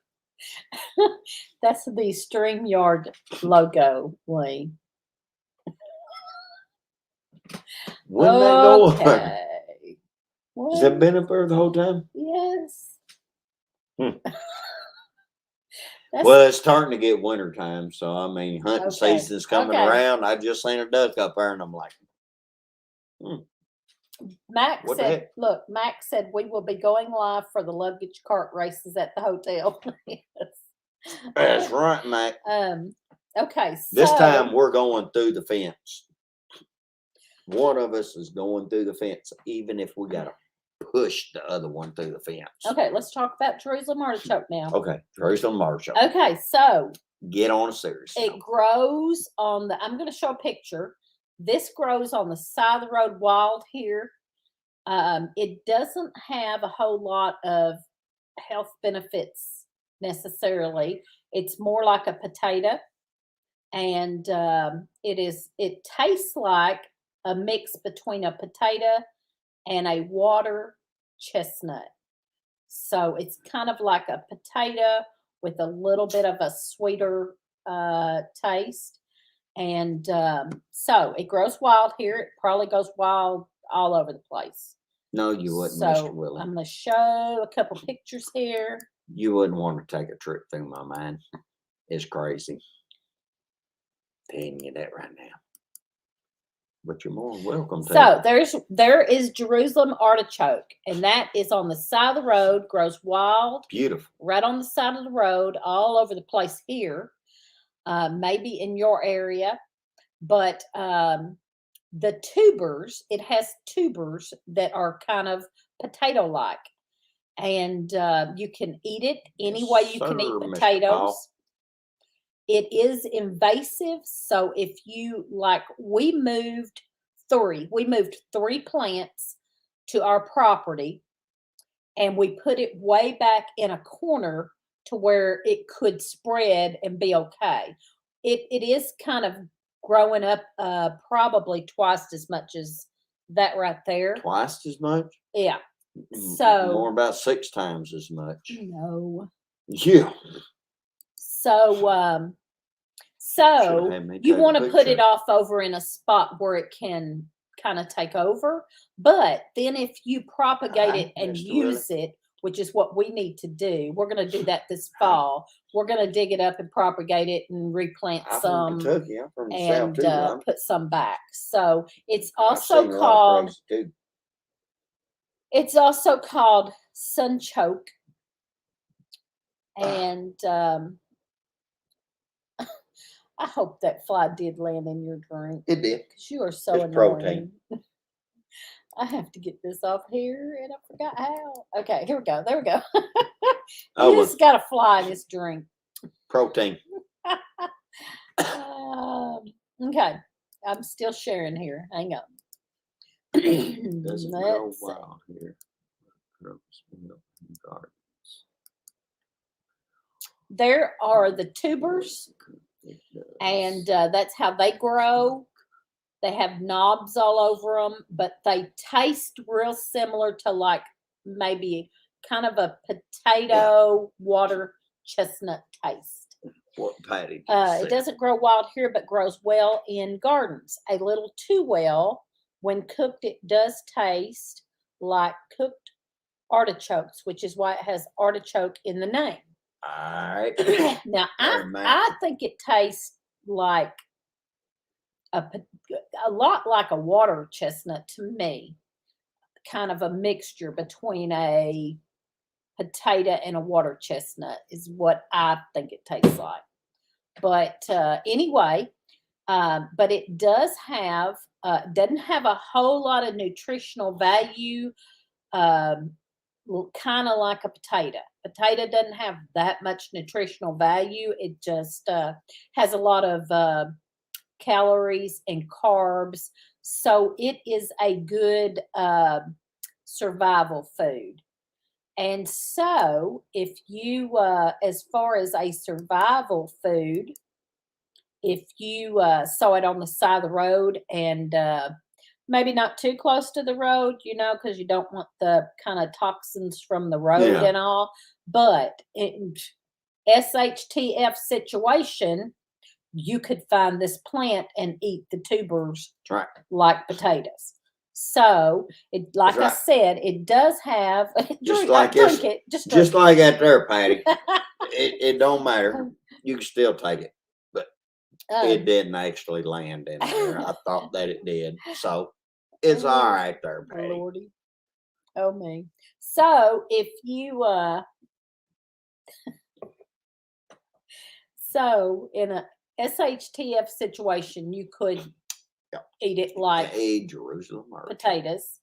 That's the StreamYard logo, Lee. When that go up? Okay. Has that been up there the whole time? Yes. Hmm. That's- Well, it's starting to get winter time, so I mean, hunting Okay, season's coming okay. around. I just seen a duck up there, and I'm like, Mac What the said, heck? look, Mac said we will be going live for the luggage cart races at the hotel. Yes. "That's right, Mac. Okay. So This time we're going through the fence. One of us is going through the fence, even if we gotta push the other one through the fence." Okay, let's talk about Jerusalem Artichoke now. Okay, Jerusalem Artichoke. Okay, so Get on a series. it grows on the, I'm going to show a picture. This grows on the side of the road wild here. It doesn't have a whole lot of health benefits necessarily. It's more like a potato, and it tastes like a mix between a potato and a water chestnut. So it's kind of like a potato with a little bit of a sweeter taste. And so it grows wild here. It probably goes wild all over the place. No, you wouldn't, Mr. So Willie. I'm going to show a couple pictures here. You wouldn't want to take a trip through my mind. It's crazy. Telling you that right now. But you're more than welcome to. So there is Jerusalem Artichoke, and that is on the side of the road, grows wild, Beautiful. right on the side of the road, all over the place here. Maybe in your area, but the tubers, it has tubers that are kind of potato-like, and you can eat it any way you can eat Sir, Mr. potatoes. Paul. It is invasive, so if you like, we moved three plants to our property, and we put it way back in a corner to where it could spread and be okay. It is kind of growing up probably twice as much as that right there. Twice as much? Yeah. More So about 6 times as much. no. Yeah. So Should've had me you take a want to put picture. it off over in a spot where it can kind of take over. But then if you propagate it and Mr. use it, which is what we need to do, we're going to do that this fall. We're going to dig it up and propagate it and replant I'm some from Kentucky. I'm from the and South too. put some back. So it's I've also seen a lot of called crazy too. it's also called sunchoke. And I hope that fly did land in your drink It did. because you are so It's annoying. protein. I have to get this off here, and I forgot how. Okay, here we go. There we go. Oh, You well, just got a fly in this drink. protein. Okay, I'm still sharing here. Hang on. Doesn't grow Let's see. wild here. Grows well in gardens. There are the tubers, It does. and that's how they grow. They have knobs all over them, but they taste real similar to like maybe kind of a potato water chestnut taste. What Patty just It said. doesn't grow wild here, but grows well in gardens. A little too well. When cooked, it does taste like cooked artichokes, which is why it has artichoke in the name. All right. Now, There, Matt. I think it tastes like a lot like a water chestnut to me. Kind of a mixture between a potato and a water chestnut is what I think it tastes like. But anyway, but it does have doesn't have a whole lot of nutritional value. Kind of like a potato. Potato doesn't have that much nutritional value. It just has a lot of calories and carbs. So it is a good survival food. And so if you, as far as a survival food, if you sow it on the side of the road and maybe not too close to the road, because you don't want the kind of toxins from the road Yeah. and all. But in SHTF situation, you could find this plant and eat the tubers That's right. like potatoes. So it, like That's I right. said, it does have Just like drink this- it. Just Just drink like that there, Patty. It don't matter. You can still take it. it. It didn't actually land in there. I thought that it did. So it's all right there, Patty. Lordy. Oh me. So if you so in a SHTF situation, you could Yeah. eat it like Hey, Jerusalem Artichoke. potatoes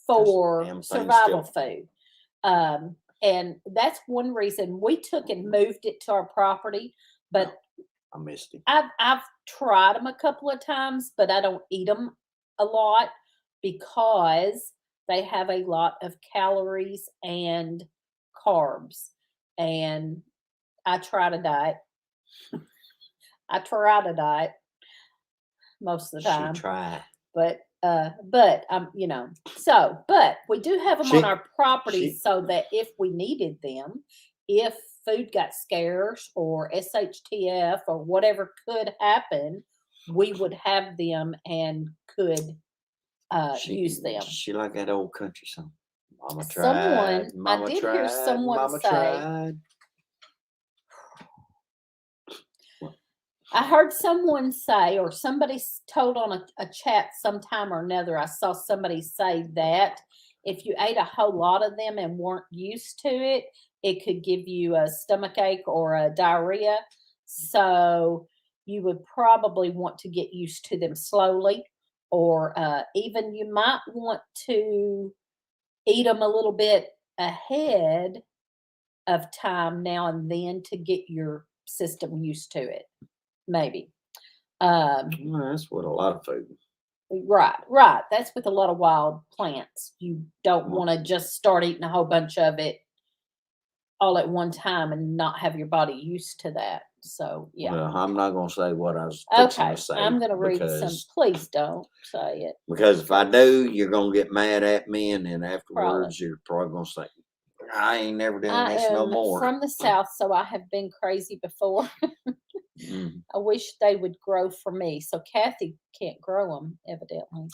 for damn thing survival still. food. And that's one reason we took and moved it to our property. But I missed it. I've tried them a couple of times, but I don't eat them a lot because they have a lot of calories and carbs. And I try to diet. I try to diet most of the time. She tried. But But but we do have them on She- our property she- so that if we needed them, if food got scarce or SHTF or whatever could happen, we would have them and could use them. She like that old country song. Mama Someone- tried. Mama I did tried. hear someone Mama say- tried. I heard someone say, or somebody told on a chat sometime or another, I saw somebody say that if you ate a whole lot of them and weren't used to it, it could give you a stomach ache or a diarrhea. So you would probably want to get used to them slowly, or even you might want to eat them a little bit ahead of time now and then to get your system used to it. Maybe. Well, that's what a lot of food. Right. That's with a lot of wild plants. You don't Well- want to just start eating a whole bunch of it all at one time and not have your body used to that. So, yeah. Well, I'm not gonna say what I was fixing Okay. to say. I'm going to read some. because- Please don't say it. Because if I do, you're gonna get mad at me, and then afterwards, you're probably gonna say, "I ain't never doing I this no am more." from the South, so I have been crazy before. Mhm. I wish they would grow for me. So, Kathy can't grow them, evidently.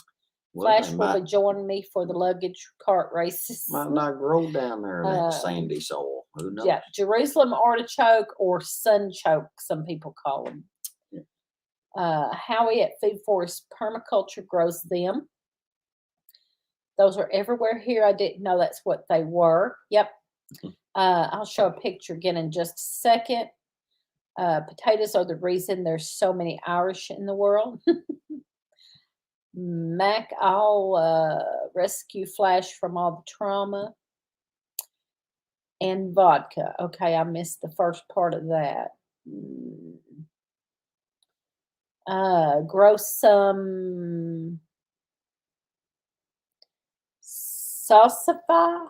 Well, Flash they will be might, joining me for the luggage cart races. might not grow down there in that Uh, sandy soil. Who knows? Yeah, Jerusalem artichoke or sunchoke, some people call them. Howie at Food Forest Permaculture grows them. Those are everywhere here. I didn't know that's what they were. Yep. I'll show a picture again in just a second. Potatoes are the reason there's so many Irish in the world. Mac, I'll rescue Flash from all the trauma. And vodka. Okay, I missed the first part of that. Grow some salsify.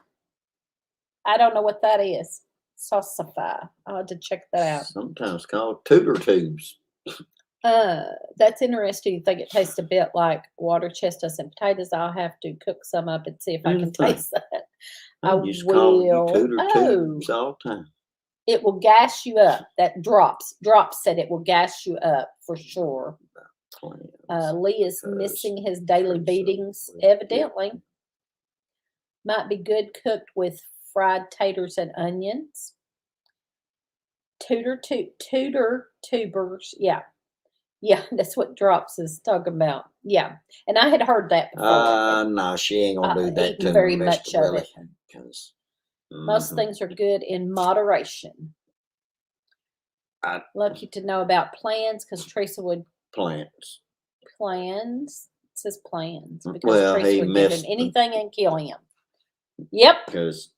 I don't know what that is. Salsify. I'll have to check that out. Sometimes called tudor tubes. That's interesting. You think it tastes a bit like water chestnuts and potatoes? I'll have to cook some up and see if I can Anything. taste that. I I used to call you will. tudor Oh. tubes all the time. It will gas you up. That drops said it will gas you up for sure. Clams. Lee is because missing his daily there's beatings, a- evidently. Might be good cooked with fried taters and onions. Tudor tubers. Yeah. Yeah, that's what Drops is talking about. Yeah. And I had heard that before. No, she ain't gonna do that eaten to very me, much Mr. of Willie. it. 'Cause, Most mhm. things are good in moderation. I- Lucky to know about plans because Teresa would plants. plans. It says plans because Well, Teresa he would give him missed the- anything and kill him. Yep. Because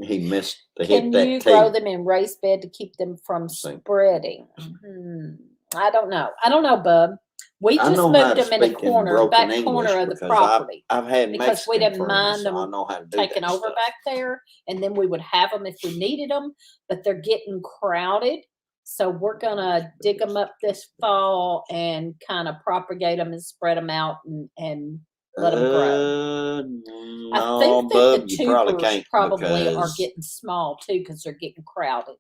he missed to Can hit you that grow T. them in raised bed to keep them from Sink. spreading? I don't know, bub. We I just know how moved to them in the speak in corner, broken back English corner of the because property. I've had Because we Mexican didn't friends, mind so them I know how to do taking that over stuff. back there, and then we would have them if we needed them, but they're getting crowded. So we're gonna dig them up this fall and kind of propagate them and spread them out and let them grow. I No, think that bub, the you probably tubers can't probably are because getting small too because they're getting crowded.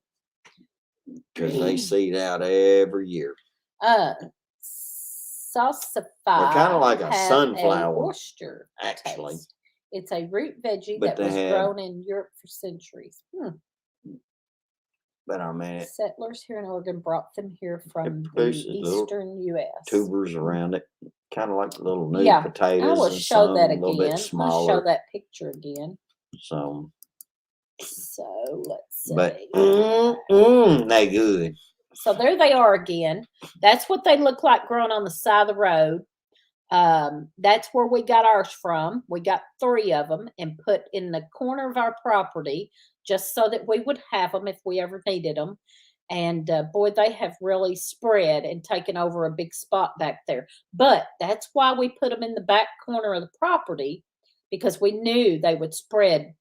they seed out every year. Salsify. They're kinda like a has sunflower, oyster actually. taste. It's a root veggie But that they was had- grown in Europe for centuries. But I mean, Settlers here in Oregon brought them here from the produces little eastern U.S. tubers around it, kind of like little new Yeah, I potatoes will and show some that a little again. bit I'll show smaller. that picture again. So, So let's see. but they good. So there they are again. That's what they look like growing on the side of the road. That's where we got ours from. We got 3 of them and put in the corner of our property just so that we would have them if we ever needed them. And boy, they have really spread and taken over a big spot back there. But that's why we put them in the back corner of the property because we knew they would spread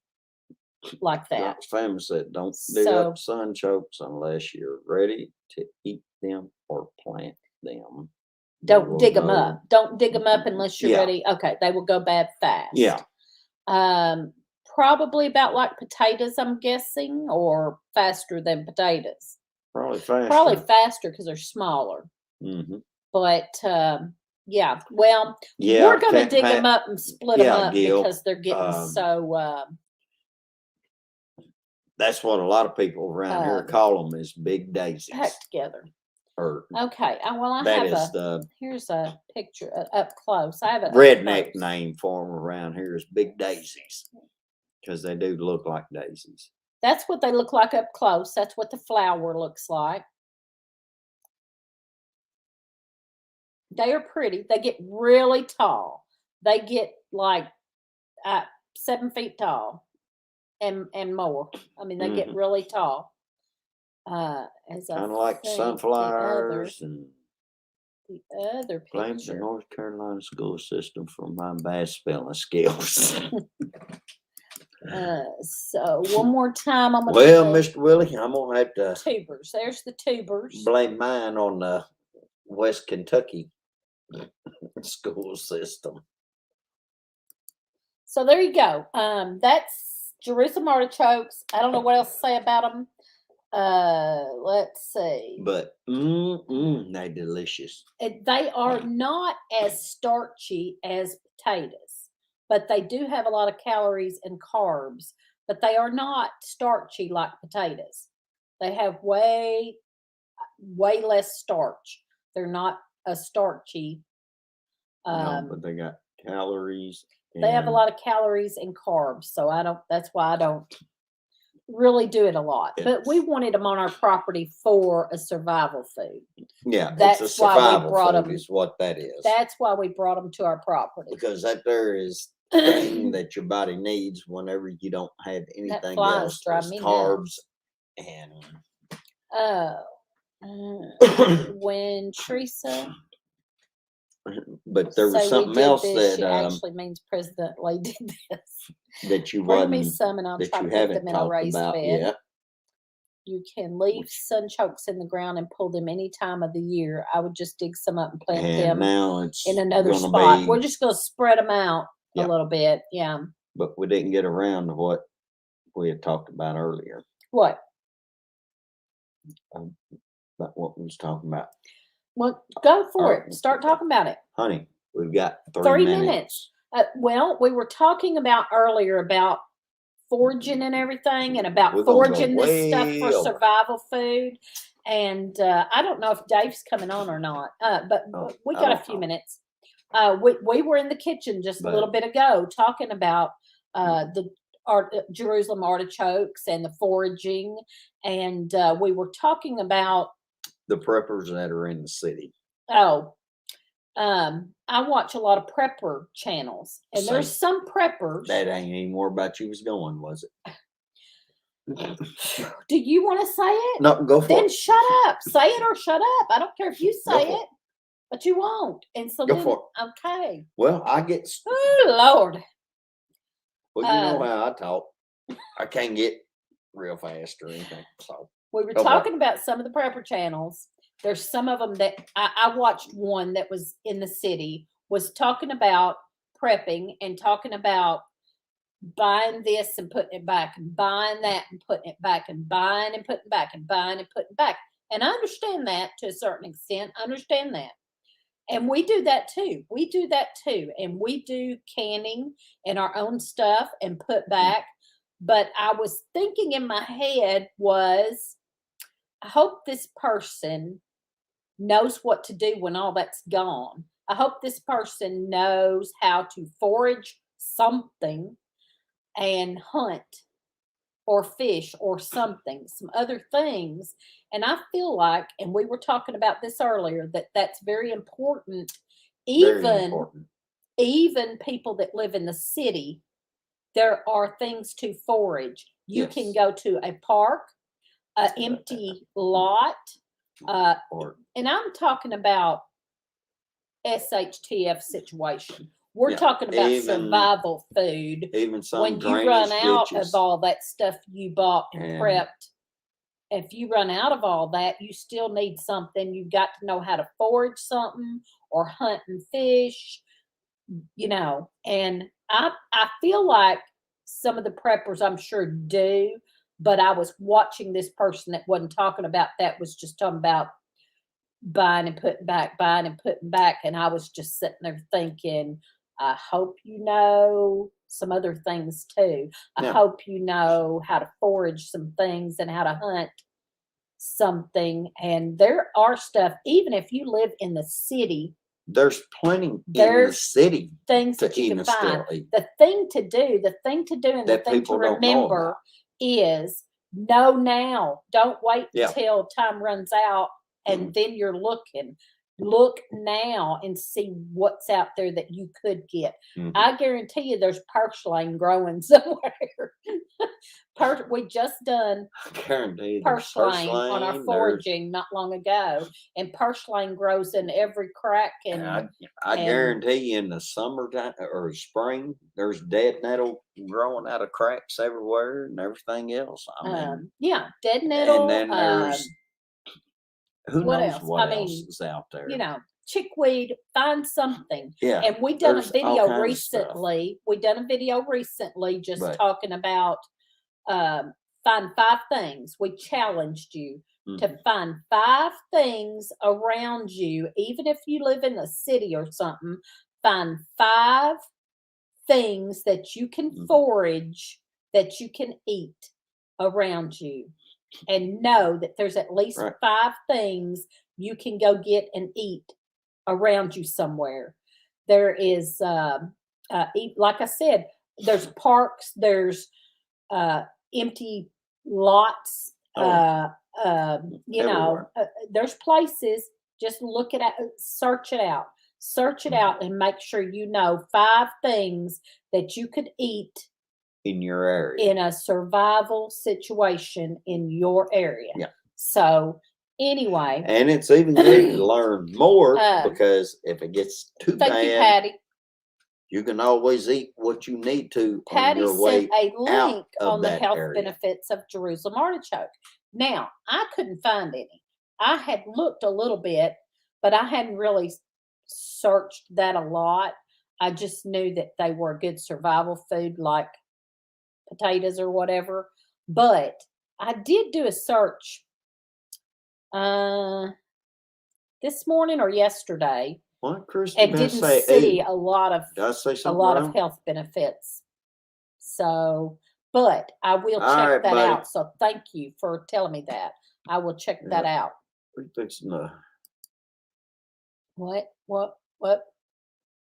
like that. Doc's family said, "Don't dig So- up sunchokes unless you're ready to eat them or plant them." Don't will dig them go- up. Don't dig them up unless you're Yeah. ready. Okay, they will go bad fast. Yeah. Probably about like potatoes, I'm guessing, or faster than potatoes. Probably faster. Probably faster because they're smaller. Mm-hmm. But yeah, well, Yeah. we're going to dig them up and split them Yeah, up Gil, because they're getting so. That's what a lot of people around here call them is big daisies. Packed together. Or Okay. Well, I that have is the here's a picture up close. I have it. redneck name for them around here is big daisies because they do look like daisies. That's what they look like up close. That's what the flower looks like. They are pretty. They get really tall. They get like 7 feet tall and more. I mean, they get really tall. As Kind of like sunflowers and the other blame the picture. North Carolina school system for my bad spelling skills. So one more time, I'm gonna Well, Mr. Willie, I'm gonna have to tubers. There's the tubers. blame mine on the West Kentucky school system. So there you go. That's Jerusalem artichokes. I don't know what else to say about them. Let's see. But they're delicious. They are not as starchy as potatoes, but they do have a lot of calories and carbs. But they are not starchy like potatoes. They have way less starch. They're not a starchy. No, but they got calories. They have a lot of calories and carbs, so that's why I don't really do it a lot. But we wanted them on our property for a survival food. Yeah, That's it's a why we survival brought food them. Is what that is. That's why we brought them to our property. Because that there is thing that your body needs whenever you don't have anything else. There's carbs and when Teresa. But there was something else that she actually means President Lee did this. That you Bring me wasn't some and I'll that try you to put haven't them in a talked raised about bed. yet. You can leave sunchokes in the ground and pull them any time of the year. I would just dig some up and plant them now it's in another gonna spot. We're just going to spread them out Yeah. a little bit. Yeah. But we didn't get around to what we had talked about earlier. What? About what we was talking about. Well, go for it. Start talking about it. Honey, we've got 3 minutes. Well, we were talking about earlier about foraging and everything and about We're gonna go foraging this stuff way for over. survival food. And I don't know if Dave's coming on or not, but we I got a don't few know. minutes. We were in the kitchen just a little But- bit ago talking about the Jerusalem artichokes and the foraging. And we were talking about The preppers that are in the city. I watch a lot of prepper channels, and there's some preppers. That ain't any more about you was going, was it? Do you want to say it? No, go for Then it. shut up. Say it or shut up. I don't care if you Go say for it, but you won't. And so Go then, for okay. Well, I get. Oh Lord. Well, you know how I talk. I can't get real fast or anything. So We were Go for it. talking about some of the prepper channels. There's some of them that I watched. One that was in the city was talking about prepping and talking about buying this and putting it back and buying that and putting it back and buying and putting back and buying and putting back. And I understand that to a certain extent. I understand that. And we do that too. We do that too. And we do canning and our own stuff and put back. But I was thinking in my head was, I hope this person knows what to do when all that's gone. I hope this person knows how to forage something and hunt or fish or something, some other things. And I feel like, and we were talking about this earlier, that that's very important. very important. Even people that live in the city, there are things to forage. You can Yes. go to a park, an empty lot, Or and I'm talking about SHTF situation. We're Yeah, talking about even- survival food. even some When you drainage run out ditches. of all that stuff you bought and And- prepped if you run out of all that, you still need something. You've got to know how to forage something or hunt and fish, and I feel like some of the preppers I'm sure do, but I was watching this person that wasn't talking about that, was just talking about buying and putting back, buying and putting back. And I was just sitting there thinking, I hope you know some other things too. I Yeah. hope you know how to forage some things and how to hunt something. And there are stuff, even if you live in the city, There's plenty in the There's city things to that you even can find. still eat. The thing to do and the That thing to people don't know remember about. is know now. Don't wait Yeah. till time runs out and then you're looking. Look now and see what's out there that you could get. Mhm. I guarantee you there's purslane growing somewhere. We just done I guarantee there's purslane on our purslane, there's foraging not long ago, and purslane grows in every crack and and I and- guarantee you in the summertime or spring, there's dead nettle growing out of cracks everywhere and everything else. I mean, yeah, dead nettle. and then there's who what knows else? what I else mean, is out there. Chickweed, find something. Yeah, And we done a there's all video kinds of stuff. recently. We done a video recently just Right. talking about find 5 things. We challenged you to Mhm. find 5 things around you, even if you live in the city or something. Find 5 things that you can Mhm. forage, that you can eat around you, and know that there's at least Right. 5 things you can go get and eat around you somewhere. There is, like I said, there's parks, there's empty lots, Oh, yeah. Everywhere. there's places. Just look it at, search it out. Search it Mhm. out and make sure you know 5 things that you could eat In your area. in a survival situation in your area. Yeah. So anyway, And it's even good to learn more Uh, because if it gets too thank you, bad, Patty. you can always eat what you need to on Patty your way sent a link of on the that health area. benefits of Jerusalem Artichoke. Now, I couldn't find any. I had looked a little bit, but I hadn't really searched that a lot. I just knew that they were a good survival food like potatoes or whatever. But I did do a search this morning or yesterday What, Christy? and Did I didn't say see eight? a lot of Did I say a something lot wrong? of health benefits. So, but I will All check right, that buddy. out. So thank you for telling me that. I will check that out. We fixing to. What?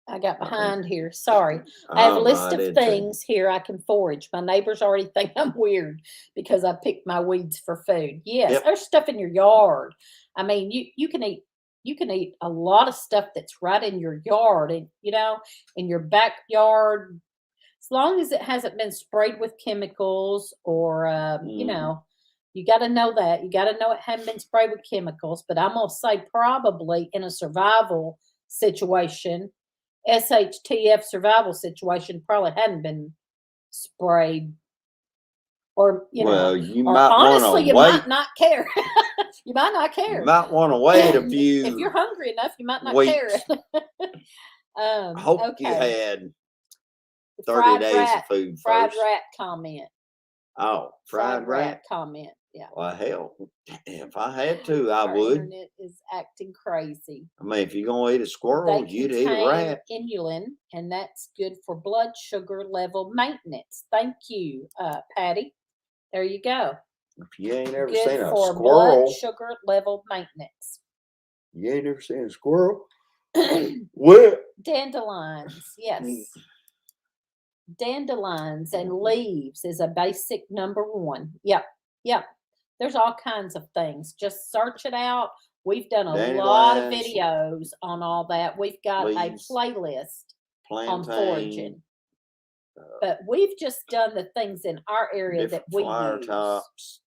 I got behind here. Sorry. I have a Oh, list I of did too. things here I can forage. My neighbors already think I'm weird because I picked my weeds for food. Yes, Yep. there's stuff in your yard. I mean, you can eat a lot of stuff that's right in your yard and in your backyard, as long as it hasn't been sprayed with chemicals or Mhm. you got to know that. You got to know it hadn't been sprayed with chemicals. But I'm gonna say probably in a survival situation, SHTF survival situation, probably hadn't been sprayed, or Well, you or might want honestly, to you wait. might not care. You might not You care. might want to wait a If few you're hungry enough, you might not care. weeks. Hope you Okay. had 30 Fried days rat, of food fried first. rat comment. Oh, fried rat. Comment. Yeah. Well, hell, if I had to, I Our would. internet is acting crazy. I mean, if you're gonna eat a squirrel, They you'd eat a contain rat. inulin, and that's good for blood sugar level maintenance. Thank you, Patty. There you go. If you ain't ever Good seen a for squirrel, blood sugar level maintenance. you ain't ever seen a squirrel. What? Dandelions, yes. Dandelions and Mhm. leaves is a basic number 1. Yep. There's all kinds of things. Just search it out. We've done a lot of Dandelions, videos on all that. We've got a leaves, playlist on plantain, foraging. But we've just done the things in our area that different we flower use. tops,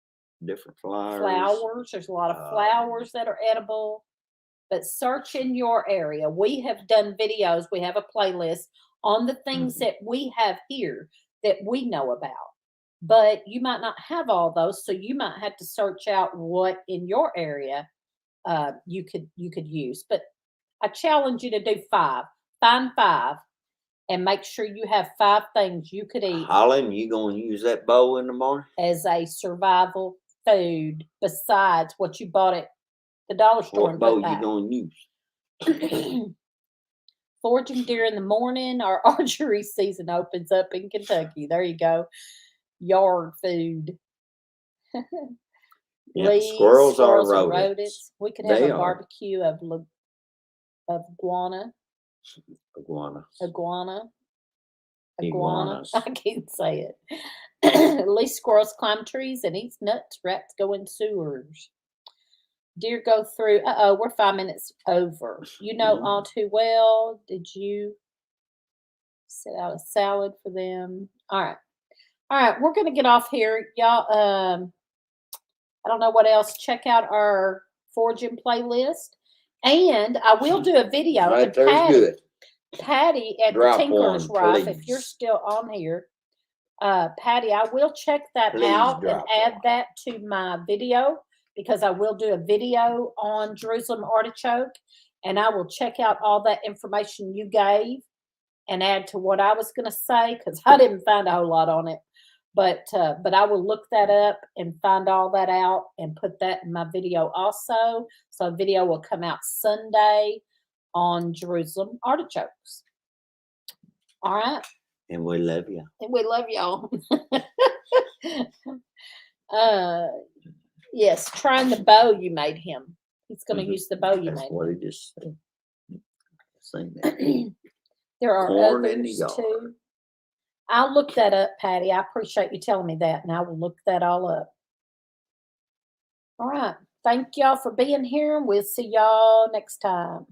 different flowers. Flowers. There's a lot of flowers that are edible. But search in your area. We have done videos. We have a playlist on the things Mhm. that we have here that we know about. but you might not have all those, so you might have to search out what in your area you could use. But I challenge you to do 5. Find 5 and make sure you have 5 things you could eat Holland, you gonna use that bowl in the morning? as a survival food besides what you bought at the dollar store What and bowl put you back. gonna use? Foraging deer in the morning. Our archery season opens up in Kentucky. There you go. Yard food. Yeah, Leaves, squirrels are and rodents. We could have They a are. barbecue of iguana. Iguanas. Iguana. Iguanas. I can't say it. At least squirrels climb trees and eat nuts. Rats go in sewers. Deer go through. We're 5 minutes over. You know all too well. Did you set out a salad for them? All right. We're gonna get off here, y'all. I don't know what else. Check out our foraging playlist, and I will do a video. Right And there's good. Patty at Drop the Tinker's one, Wife, if you're please. still on here, Patty, I will check that Please out and drop add one. that to my video because I will do a video on Jerusalem Artichoke, and I will check out all that information you gave and add to what I was going to say because I didn't find a whole lot on it. But I will look that up and find all that out and put that in my video also. So a video will come out Sunday on Jerusalem artichokes. All right. And we love you. And we love y'all. Yes, trying the bow you made him. He's going to use the bow you That's made what him. he just said. Seen that. There are Corn in the others yard. too. I'll look that up, Patty. I appreciate you telling me that, and I will look that all up. All right. Thank y'all for being here. We'll see y'all next time.